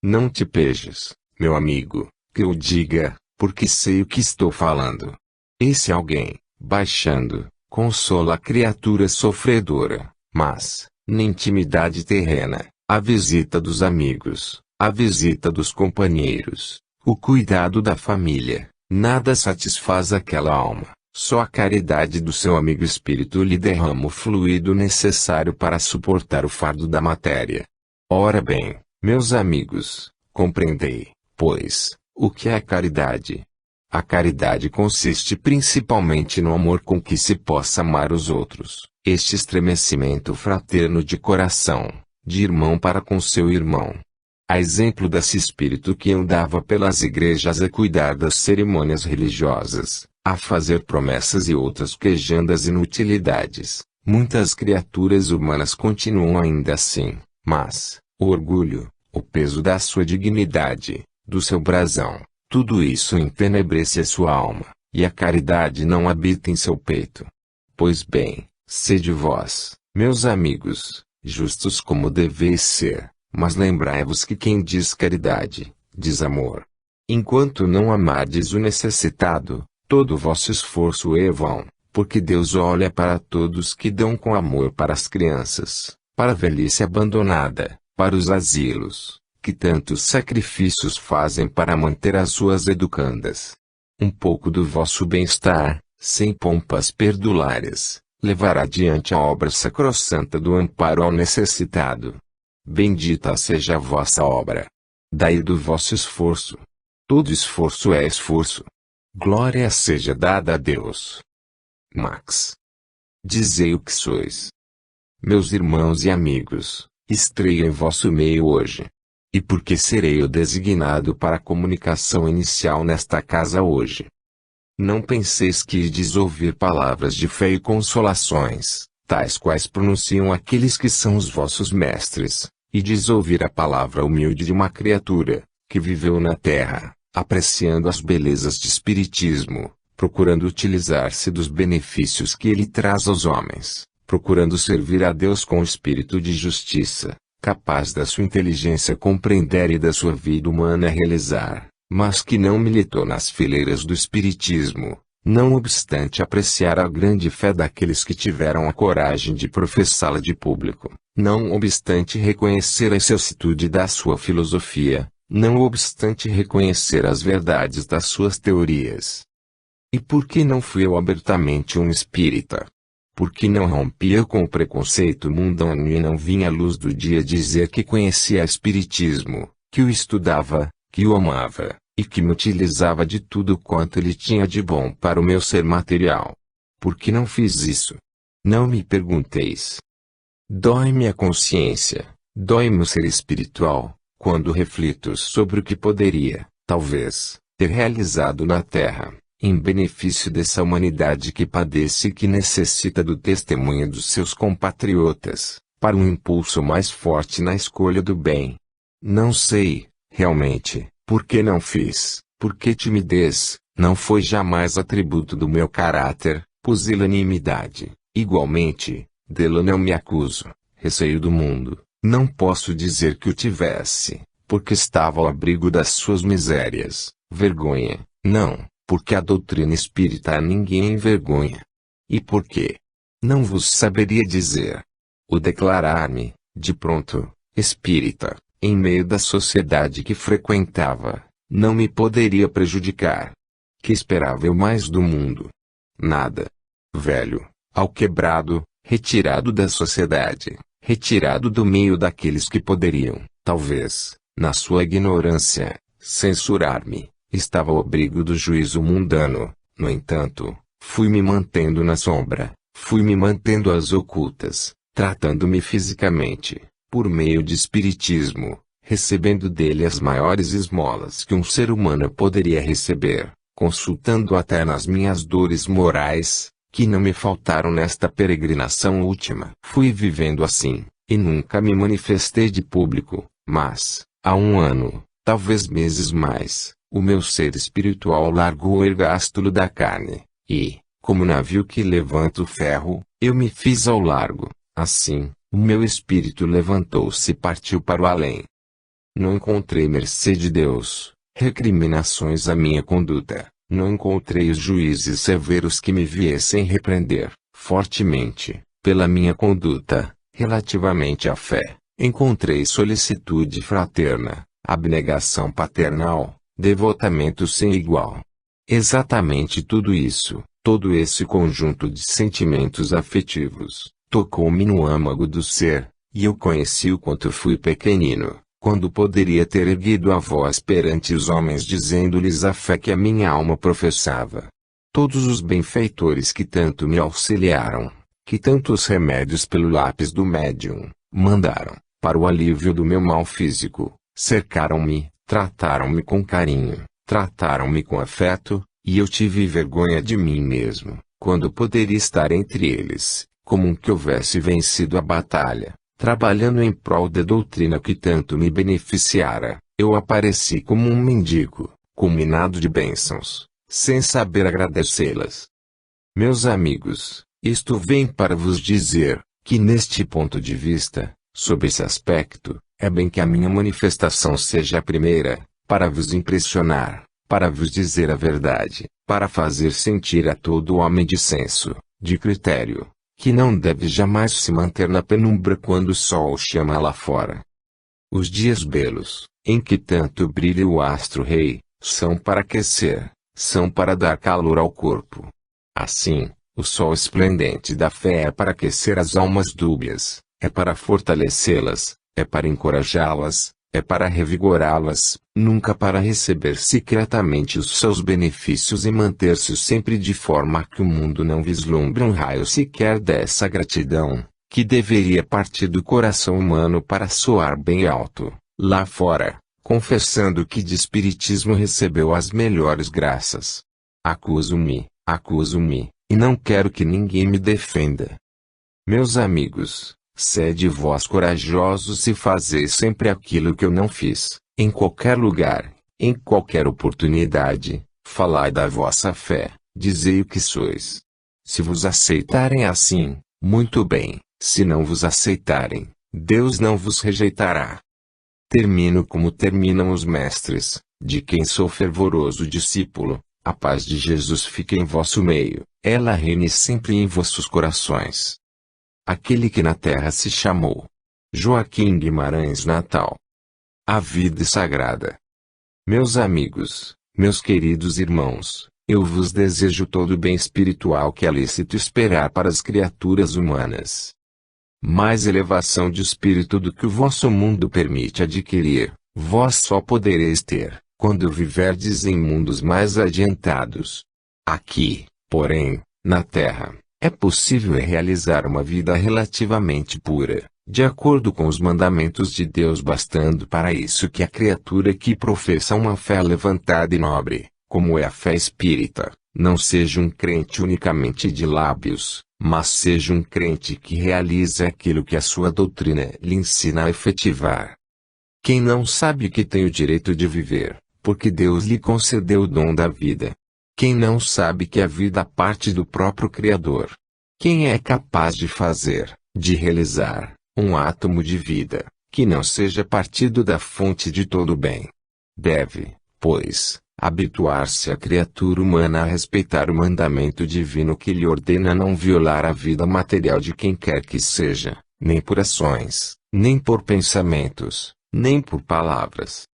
Não te pejes, meu amigo, que eu diga, porque sei o que estou falando. Esse alguém, baixando, consola a criatura sofredora, mas, na intimidade terrena, a visita dos amigos, a visita dos companheiros, o cuidado da família, nada satisfaz aquela alma, só a caridade do seu amigo espírito lhe derrama o fluido necessário para suportar o fardo da matéria. Ora bem, meus amigos, compreendei, pois, o que é a caridade? A caridade consiste principalmente no amor com que se possa amar os outros, este estremecimento fraterno de coração, de irmão para com seu irmão. A exemplo desse espírito que andava pelas igrejas a cuidar das cerimônias religiosas, a fazer promessas e outras quejandas inutilidades, muitas criaturas humanas continuam ainda assim, mas, o orgulho, o peso da sua dignidade, do seu brasão, tudo isso entenebrece a sua alma, e a caridade não habita em seu peito. Pois bem, sede vós, meus amigos, justos como deveis ser, mas lembrai-vos que quem diz caridade, diz amor. Enquanto não amardes o necessitado, todo o vosso esforço é vão, porque Deus olha para todos que dão com amor para as crianças, para a velhice abandonada, para os asilos, que tantos sacrifícios fazem para manter as suas educandas. Um pouco do vosso bem-estar, sem pompas perdulárias, levará adiante a obra sacrossanta do amparo ao necessitado. Bendita seja a vossa obra. Daí do vosso esforço. Todo esforço é esforço. Glória seja dada a Deus. Max. Dizei o que sois. Meus irmãos e amigos, estreio em vosso meio hoje. E porque serei eu designado para a comunicação inicial nesta casa hoje. Não penseis que ides ouvir palavras de fé e consolações, tais quais pronunciam aqueles que são os vossos mestres, ides ouvir a palavra humilde de uma criatura, que viveu na terra, apreciando as belezas de espiritismo, procurando utilizar-se dos benefícios que ele traz aos homens, procurando servir a Deus com o espírito de justiça, capaz da sua inteligência compreender e da sua vida humana realizar, mas que não militou nas fileiras do espiritismo, não obstante apreciar a grande fé daqueles que tiveram a coragem de professá-la de público, não obstante reconhecer a excelsitude da sua filosofia, não obstante reconhecer as verdades das suas teorias. E por que não fui eu abertamente um espírita? Porque não rompia com o preconceito mundano e não vinha à luz do dia dizer que conhecia espiritismo, que o estudava, que o amava, e que me utilizava de tudo quanto ele tinha de bom para o meu ser material. Por que não fiz isso? Não me pergunteis. Dói-me a consciência, dói-me o ser espiritual, quando reflito sobre o que poderia, talvez, ter realizado na Terra, em benefício dessa humanidade que padece e que necessita do testemunho dos seus compatriotas, para um impulso mais forte na escolha do bem. Não sei, realmente, Por que não fiz? Porque timidez não foi jamais atributo do meu caráter, pusilanimidade. Igualmente, dela não me acuso. Receio do mundo, não posso dizer que o tivesse, porque estava ao abrigo das suas misérias. Vergonha, não, porque a doutrina espírita a ninguém envergonha. E por quê? Não vos saberia dizer. O declarar-me, de pronto, espírita, em meio da sociedade que frequentava, não me poderia prejudicar. Que esperava eu mais do mundo? Nada. Velho, alquebrado, retirado da sociedade, retirado do meio daqueles que poderiam, talvez, na sua ignorância, censurar-me, estava ao abrigo do juízo mundano. No entanto, fui me mantendo na sombra, fui me mantendo às ocultas, tratando-me fisicamente, por meio de espiritismo, recebendo dele as maiores esmolas que um ser humano poderia receber, consultando até nas minhas dores morais, que não me faltaram nesta peregrinação última. Fui vivendo assim, e nunca me manifestei de público, mas, há um ano, talvez meses mais, o meu ser espiritual largou o ergástulo da carne, e, como navio que levanta o ferro, eu me fiz ao largo. Assim, o meu espírito levantou-se e partiu para o além. Não encontrei mercê de Deus, recriminações à minha conduta, não encontrei os juízes severos que me viessem repreender, fortemente, pela minha conduta, relativamente à fé. Encontrei solicitude fraterna, abnegação paternal, devotamento sem igual. Exatamente tudo isso, todo esse conjunto de sentimentos afetivos, tocou-me no âmago do ser, e eu conheci o quanto fui pequenino, quando poderia ter erguido a voz perante os homens dizendo-lhes a fé que a minha alma professava. Todos os benfeitores que tanto me auxiliaram, que tantos remédios pelo lápis do médium mandaram, para o alívio do meu mal físico, cercaram-me, trataram-me com carinho, trataram-me com afeto, e eu tive vergonha de mim mesmo, quando poderia estar entre eles, como um que houvesse vencido a batalha. Trabalhando em prol da doutrina que tanto me beneficiara, eu apareci como um mendigo, culminado de bênçãos, sem saber agradecê-las. Meus amigos, isto vem para vos dizer, que neste ponto de vista, sob esse aspecto, é bem que a minha manifestação seja a primeira, para vos impressionar, para vos dizer a verdade, para fazer sentir a todo homem de senso, de critério, que não deve jamais se manter na penumbra quando o sol chama lá fora. Os dias belos, em que tanto brilha o astro-rei, são para aquecer, são para dar calor ao corpo. Assim, o sol esplendente da fé é para aquecer as almas dúbias, é para fortalecê-las, é para encorajá-las, é para revigorá-las, nunca para receber secretamente os seus benefícios e manter-se sempre de forma que o mundo não vislumbre um raio sequer dessa gratidão, que deveria partir do coração humano para soar bem alto, lá fora, confessando que de espiritismo recebeu as melhores graças. Acuso-me, e não quero que ninguém me defenda. Meus amigos, sede vós corajosos e fazeis sempre aquilo que eu não fiz, em qualquer lugar, em qualquer oportunidade, falai da vossa fé, dizei o que sois. Se vos aceitarem assim, muito bem, se não vos aceitarem, Deus não vos rejeitará. Termino como terminam os mestres, de quem sou fervoroso discípulo. A paz de Jesus fique em vosso meio, ela reine sempre em vossos corações. Aquele que na terra se chamou Joaquim Guimarães Natal. A vida sagrada. Meus amigos, meus queridos irmãos, eu vos desejo todo o bem espiritual que é lícito esperar para as criaturas humanas. Mais elevação de espírito do que o vosso mundo permite adquirir, vós só podereis ter, quando viverdes em mundos mais adiantados. Aqui, porém, na Terra, é possível realizar uma vida relativamente pura, de acordo com os mandamentos de Deus, bastando para isso que a criatura que professa uma fé levantada e nobre, como é a fé espírita, não seja um crente unicamente de lábios, mas seja um crente que realize aquilo que a sua doutrina lhe ensina a efetivar. Quem não sabe que tem o direito de viver, porque Deus lhe concedeu o dom da vida. Quem não sabe que a vida parte do próprio Criador? Quem é capaz de fazer, de realizar, um átomo de vida, que não seja partido da fonte de todo o bem? Deve, pois, habituar-se a criatura humana a respeitar o mandamento divino que lhe ordena não violar a vida material de quem quer que seja, nem por ações, nem por pensamentos, nem por palavras.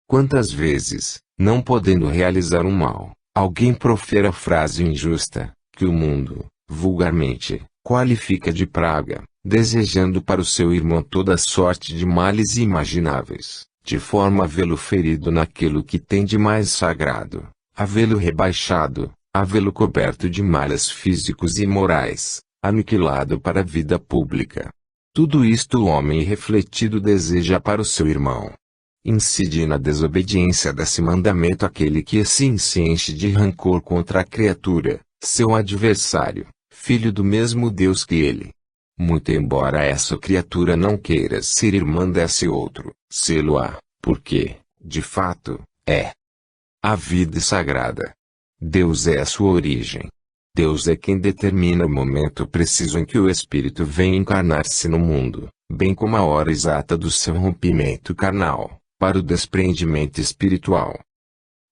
Quantas vezes, não podendo realizar um mal, alguém profere a frase injusta, que o mundo, vulgarmente, qualifica de praga, desejando para o seu irmão toda sorte de males imagináveis, de forma a vê-lo ferido naquilo que tem de mais sagrado, a vê-lo rebaixado, a vê-lo coberto de males físicos e morais, aniquilado para a vida pública. Tudo isto o homem irrefletido deseja para o seu irmão. Incide na desobediência desse mandamento aquele que assim se enche de rancor contra a criatura, seu adversário, filho do mesmo Deus que ele. Muito embora essa criatura não queira ser irmã desse outro, sê-lo-á, porque, de fato, é. A vida é sagrada. Deus é a sua origem. Deus é quem determina o momento preciso em que o espírito vem encarnar-se no mundo, bem como a hora exata do seu rompimento carnal, para o desprendimento espiritual.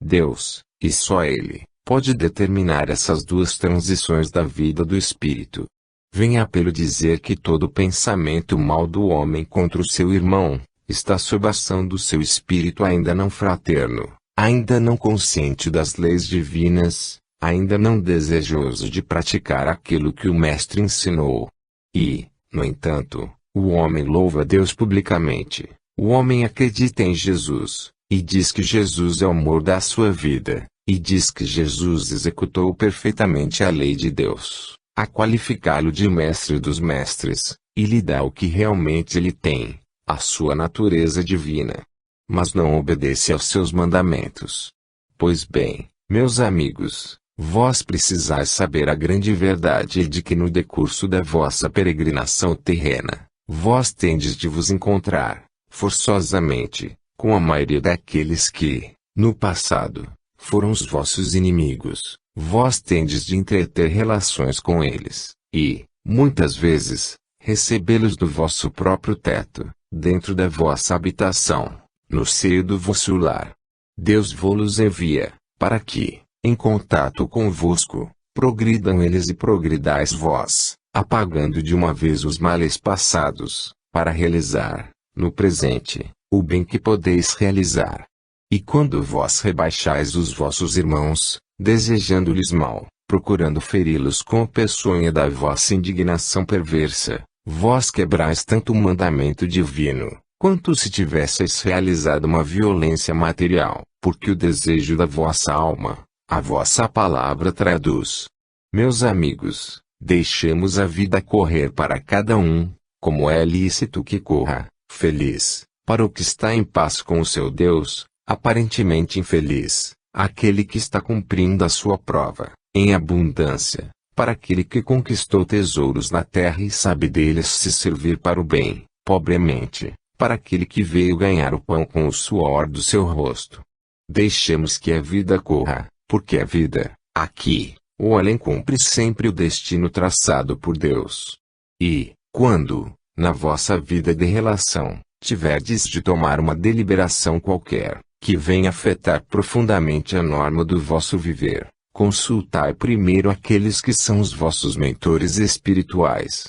Deus, e só Ele, pode determinar essas duas transições da vida do espírito. Vem a pelo dizer que todo pensamento mau do homem contra o seu irmão, está sob a ação do seu espírito ainda não fraterno, ainda não consciente das leis divinas, ainda não desejoso de praticar aquilo que o Mestre ensinou. E, no entanto, o homem louva a Deus publicamente, o homem acredita em Jesus, e diz que Jesus é o amor da sua vida, e diz que Jesus executou perfeitamente a lei de Deus, a qualificá-lo de mestre dos mestres, e lhe dá o que realmente ele tem, a sua natureza divina. Mas não obedece aos seus mandamentos. Pois bem, meus amigos, vós precisais saber a grande verdade de que no decurso da vossa peregrinação terrena, vós tendes de vos encontrar, forçosamente, com a maioria daqueles que, no passado, foram os vossos inimigos. Vós tendes de entreter relações com eles, e, muitas vezes, recebê-los do vosso próprio teto, dentro da vossa habitação, no seio do vosso lar. Deus vos envia, para que, em contato convosco, progridam eles e progridais vós, apagando de uma vez os males passados, para realizar, no presente, o bem que podeis realizar. E quando vós rebaixais os vossos irmãos, desejando-lhes mal, procurando feri-los com a peçonha da vossa indignação perversa, vós quebrais tanto o mandamento divino, quanto se tivesseis realizado uma violência material, porque o desejo da vossa alma, a vossa palavra traduz. Meus amigos, deixemos a vida correr para cada um, como é lícito que corra, feliz, para o que está em paz com o seu Deus, aparentemente infeliz, aquele que está cumprindo a sua prova, em abundância, para aquele que conquistou tesouros na terra e sabe deles se servir para o bem, pobremente, para aquele que veio ganhar o pão com o suor do seu rosto. Deixemos que a vida corra, porque a vida, aqui, ou além cumpre sempre o destino traçado por Deus. E, quando, na vossa vida de relação, tiverdes de tomar uma deliberação qualquer, que venha afetar profundamente a norma do vosso viver, consultai primeiro aqueles que são os vossos mentores espirituais.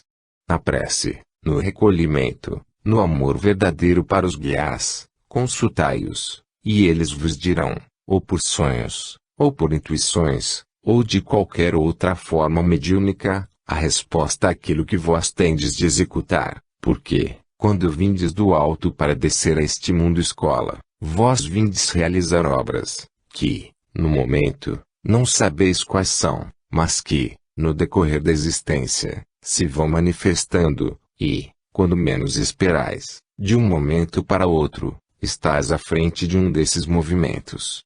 Na prece, no recolhimento, no amor verdadeiro para os guiás, consultai-os, e eles vos dirão, ou por sonhos, ou por intuições, ou de qualquer outra forma mediúnica, a resposta àquilo que vós tendes de executar, porque, quando vindes do alto para descer a este mundo escola, vós vindes realizar obras, que, no momento, não sabeis quais são, mas que, no decorrer da existência, se vão manifestando, e, quando menos esperais, de um momento para outro, estás à frente de um desses movimentos.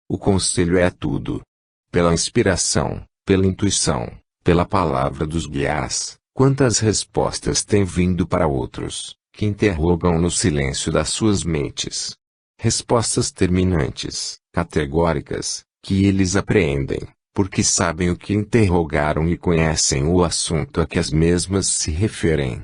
O conselho é tudo. Pela inspiração, pela intuição, pela palavra dos guiás, quantas respostas têm vindo para outros, que interrogam no silêncio das suas mentes. respostas terminantes, categóricas, que eles apreendem, porque sabem o que interrogaram e conhecem o assunto a que as mesmas se referem.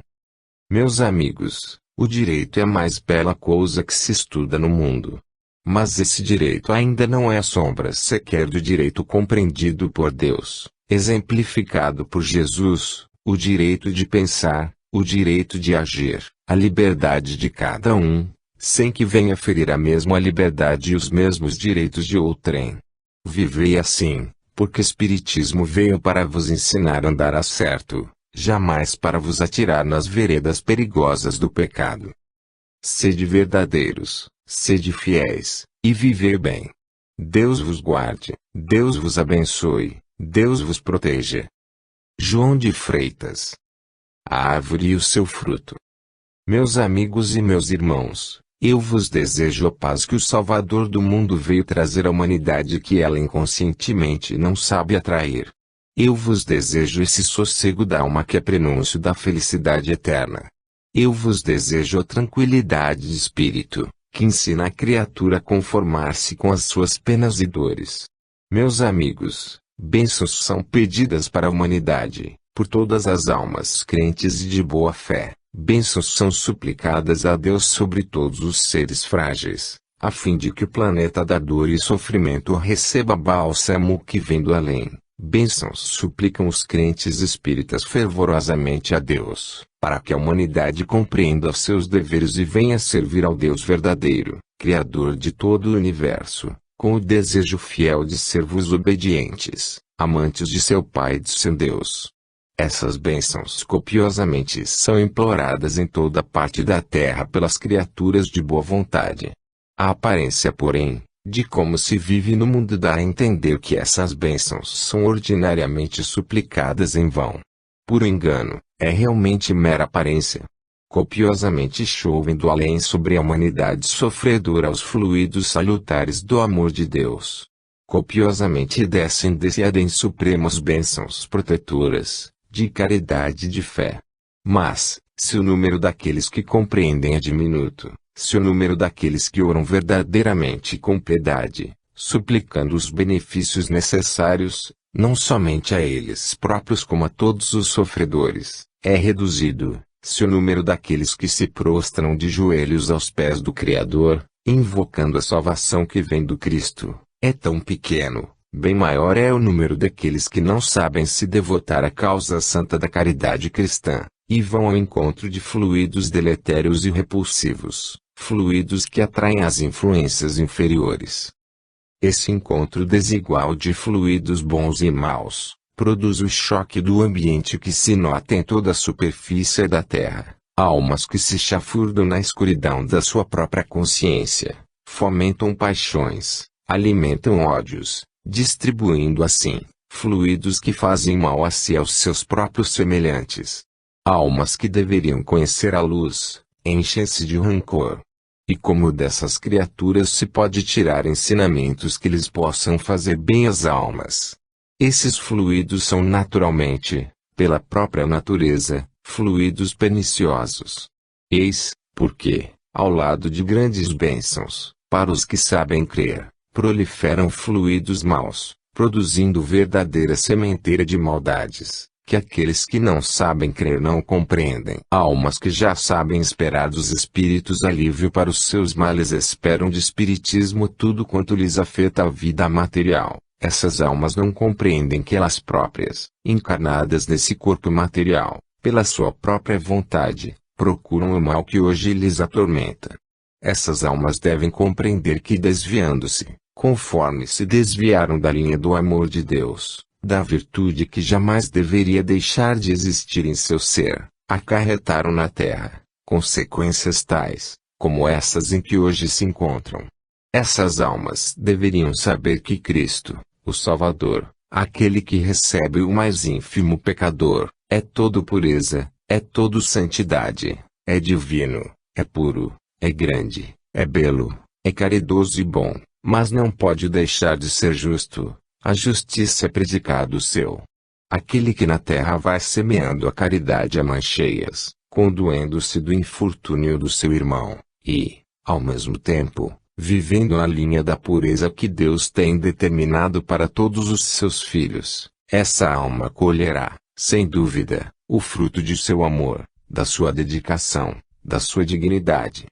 Meus amigos, o direito é a mais bela coisa que se estuda no mundo. Mas esse direito ainda não é a sombra sequer do direito compreendido por Deus, exemplificado por Jesus, o direito de pensar, o direito de agir, a liberdade de cada um, sem que venha ferir a mesma liberdade e os mesmos direitos de outrem. Vivei assim, porque o Espiritismo veio para vos ensinar a andar a certo, jamais para vos atirar nas veredas perigosas do pecado. Sede verdadeiros, sede fiéis, e viver bem. Deus vos guarde, Deus vos abençoe, Deus vos proteja. João de Freitas. A árvore e o seu fruto. Meus amigos e meus irmãos, eu vos desejo a paz que o Salvador do mundo veio trazer à humanidade que ela inconscientemente não sabe atrair. Eu vos desejo esse sossego da alma que é prenúncio da felicidade eterna. Eu vos desejo a tranquilidade de espírito, que ensina a criatura a conformar-se com as suas penas e dores. Meus amigos, bênçãos são pedidas para a humanidade, por todas as almas crentes e de boa fé. Bênçãos são suplicadas a Deus sobre todos os seres frágeis, a fim de que o planeta da dor e sofrimento receba bálsamo que vem do além. Bênçãos suplicam os crentes espíritas fervorosamente a Deus, para que a humanidade compreenda os seus deveres e venha servir ao Deus verdadeiro, Criador de todo o universo, com o desejo fiel de servos obedientes, amantes de seu Pai e de seu Deus. Essas bênçãos copiosamente são imploradas em toda parte da terra pelas criaturas de boa vontade. A aparência, porém, de como se vive no mundo dá a entender que essas bênçãos são ordinariamente suplicadas em vão. Puro engano, é realmente mera aparência. Copiosamente chovem do além sobre a humanidade sofredora os fluidos salutares do amor de Deus. Copiosamente descem desse Adém supremos bênçãos protetoras, de caridade e de fé. Mas, se o número daqueles que compreendem é diminuto, se o número daqueles que oram verdadeiramente com piedade, suplicando os benefícios necessários, não somente a eles próprios como a todos os sofredores, é reduzido, se o número daqueles que se prostram de joelhos aos pés do Criador, invocando a salvação que vem do Cristo, é tão pequeno, bem maior é o número daqueles que não sabem se devotar à causa santa da caridade cristã, e vão ao encontro de fluidos deletérios e repulsivos, fluidos que atraem as influências inferiores. Esse encontro desigual de fluidos bons e maus, produz o choque do ambiente que se nota em toda a superfície da Terra, almas que se chafurdam na escuridão da sua própria consciência, fomentam paixões, alimentam ódios, distribuindo assim, fluidos que fazem mal a si e aos seus próprios semelhantes. Almas que deveriam conhecer a luz, enchem-se de rancor. E como dessas criaturas se pode tirar ensinamentos que lhes possam fazer bem às almas? Esses fluidos são naturalmente, pela própria natureza, fluidos perniciosos. Eis, porque, ao lado de grandes bênçãos, para os que sabem crer, proliferam fluidos maus, produzindo verdadeira sementeira de maldades, que aqueles que não sabem crer não compreendem. Almas que já sabem esperar dos espíritos alívio para os seus males esperam de espiritismo tudo quanto lhes afeta a vida material. Essas almas não compreendem que elas próprias, encarnadas nesse corpo material, pela sua própria vontade, procuram o mal que hoje lhes atormenta. Essas almas devem compreender que desviando-se, conforme se desviaram da linha do amor de Deus, da virtude que jamais deveria deixar de existir em seu ser, acarretaram na terra consequências tais, como essas em que hoje se encontram. Essas almas deveriam saber que Cristo, o Salvador, aquele que recebe o mais ínfimo pecador, é todo pureza, é todo santidade, é divino, é puro, é grande, é belo, é caridoso e bom, mas não pode deixar de ser justo. A justiça é predicado seu. Aquele que na terra vai semeando a caridade a mancheias, condoendo-se do infortúnio do seu irmão, e, ao mesmo tempo, vivendo na linha da pureza que Deus tem determinado para todos os seus filhos, essa alma colherá, sem dúvida, o fruto de seu amor, da sua dedicação, da sua dignidade.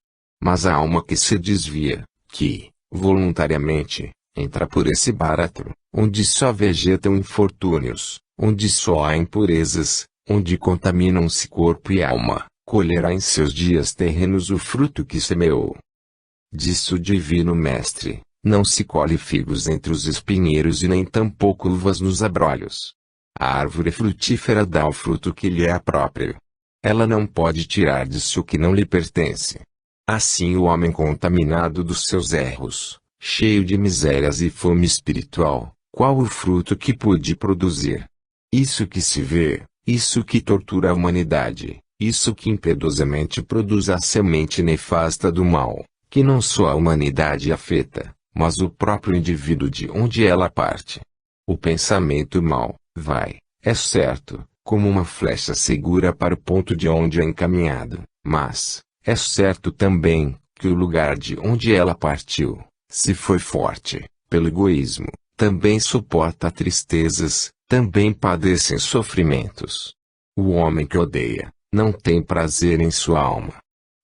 Mas a alma que se desvia, que, voluntariamente, entra por esse báratro, onde só vegetam infortúnios, onde só há impurezas, onde contaminam-se corpo e alma, colherá em seus dias terrenos o fruto que semeou. Disse o Divino Mestre: não se colhe figos entre os espinheiros e nem tampouco uvas nos abrolhos. A árvore frutífera dá o fruto que lhe é próprio. Ela não pode tirar de si o que não lhe pertence. Assim o homem contaminado dos seus erros, cheio de misérias e fome espiritual, qual o fruto que pôde produzir? Isso que se vê, isso que tortura a humanidade, isso que impiedosamente produz a semente nefasta do mal, que não só a humanidade afeta, mas o próprio indivíduo de onde ela parte. O pensamento mau vai, é certo, como uma flecha segura para o ponto de onde é encaminhado, mas é certo também que o lugar de onde ela partiu, se foi forte, pelo egoísmo, também suporta tristezas, também padecem sofrimentos. O homem que odeia, não tem prazer em sua alma.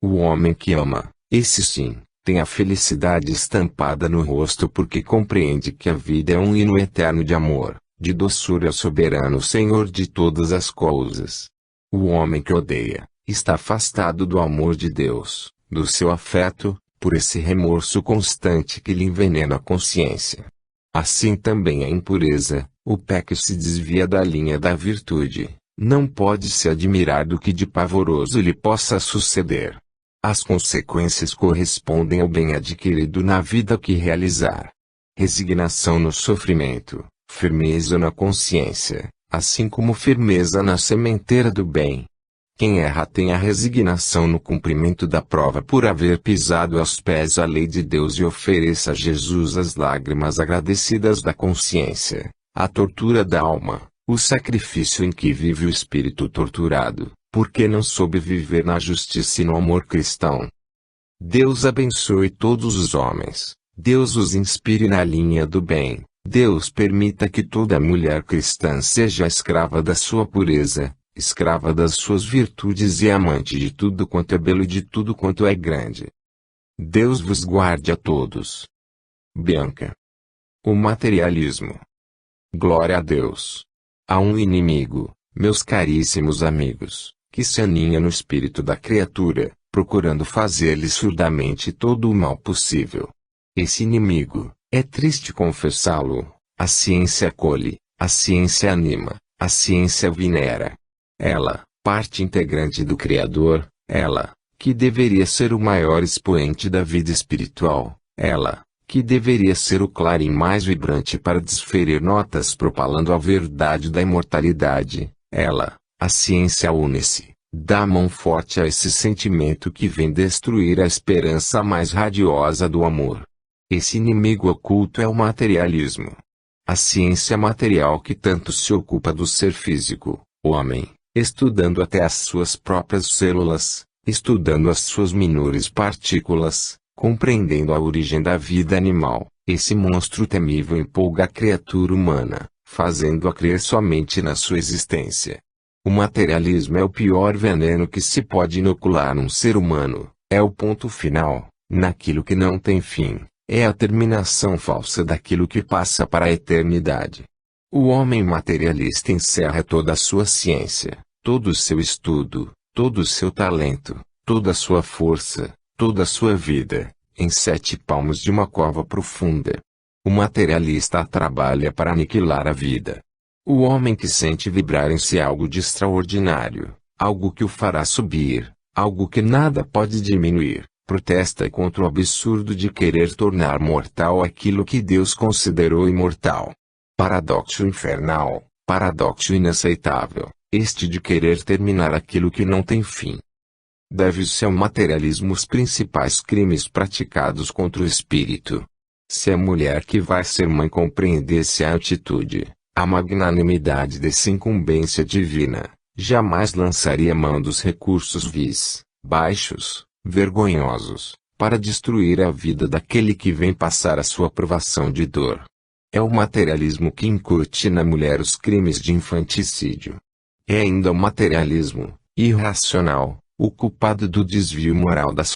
O homem que ama, esse sim, tem a felicidade estampada no rosto porque compreende que a vida é um hino eterno de amor, de doçura ao soberano Senhor de todas as coisas. O homem que odeia, está afastado do amor de Deus, do seu afeto, por esse remorso constante que lhe envenena a consciência. Assim também a impureza, o pé que se desvia da linha da virtude, não pode se admirar do que de pavoroso lhe possa suceder. As consequências correspondem ao bem adquirido na vida que realizar. Resignação no sofrimento, firmeza na consciência, assim como firmeza na sementeira do bem. Quem erra tem a resignação no cumprimento da prova por haver pisado aos pés a lei de Deus e ofereça a Jesus as lágrimas agradecidas da consciência, a tortura da alma, o sacrifício em que vive o espírito torturado, porque não soube viver na justiça e no amor cristão. Deus abençoe todos os homens, Deus os inspire na linha do bem, Deus permita que toda mulher cristã seja escrava da sua pureza, escrava das suas virtudes e amante de tudo quanto é belo e de tudo quanto é grande. Deus vos guarde a todos. Bianca. O materialismo. Glória a Deus. Há um inimigo, meus caríssimos amigos, que se aninha no espírito da criatura, procurando fazer-lhe surdamente todo o mal possível. Esse inimigo, é triste confessá-lo, a ciência acolhe, a ciência anima, a ciência venera. Ela, parte integrante do Criador, ela, que deveria ser o maior expoente da vida espiritual, ela, que deveria ser o clarim mais vibrante para desferir notas propalando a verdade da imortalidade, ela, a ciência une-se, dá mão forte a esse sentimento que vem destruir a esperança mais radiosa do amor. Esse inimigo oculto é o materialismo. A ciência material que tanto se ocupa do ser físico, o homem, estudando até as suas próprias células, estudando as suas menores partículas, compreendendo a origem da vida animal, esse monstro temível empolga a criatura humana, fazendo-a crer somente na sua existência. O materialismo é o pior veneno que se pode inocular num ser humano, é o ponto final, naquilo que não tem fim, é a terminação falsa daquilo que passa para a eternidade. O homem materialista encerra toda a sua ciência, todo o seu estudo, todo o seu talento, toda a sua força, toda a sua vida, em 7 palmos de uma cova profunda. O materialista trabalha para aniquilar a vida. O homem que sente vibrar em si algo de extraordinário, algo que o fará subir, algo que nada pode diminuir, protesta contra o absurdo de querer tornar mortal aquilo que Deus considerou imortal. Paradoxo infernal, paradoxo inaceitável, este de querer terminar aquilo que não tem fim. Deve-se ao materialismo os principais crimes praticados contra o espírito. Se a mulher que vai ser mãe compreendesse a atitude, a magnanimidade dessa incumbência divina, jamais lançaria mão dos recursos vis, baixos, vergonhosos, para destruir a vida daquele que vem passar a sua provação de dor. É o materialismo que incute na mulher os crimes de infanticídio. É ainda o materialismo, irracional, o culpado do desvio moral das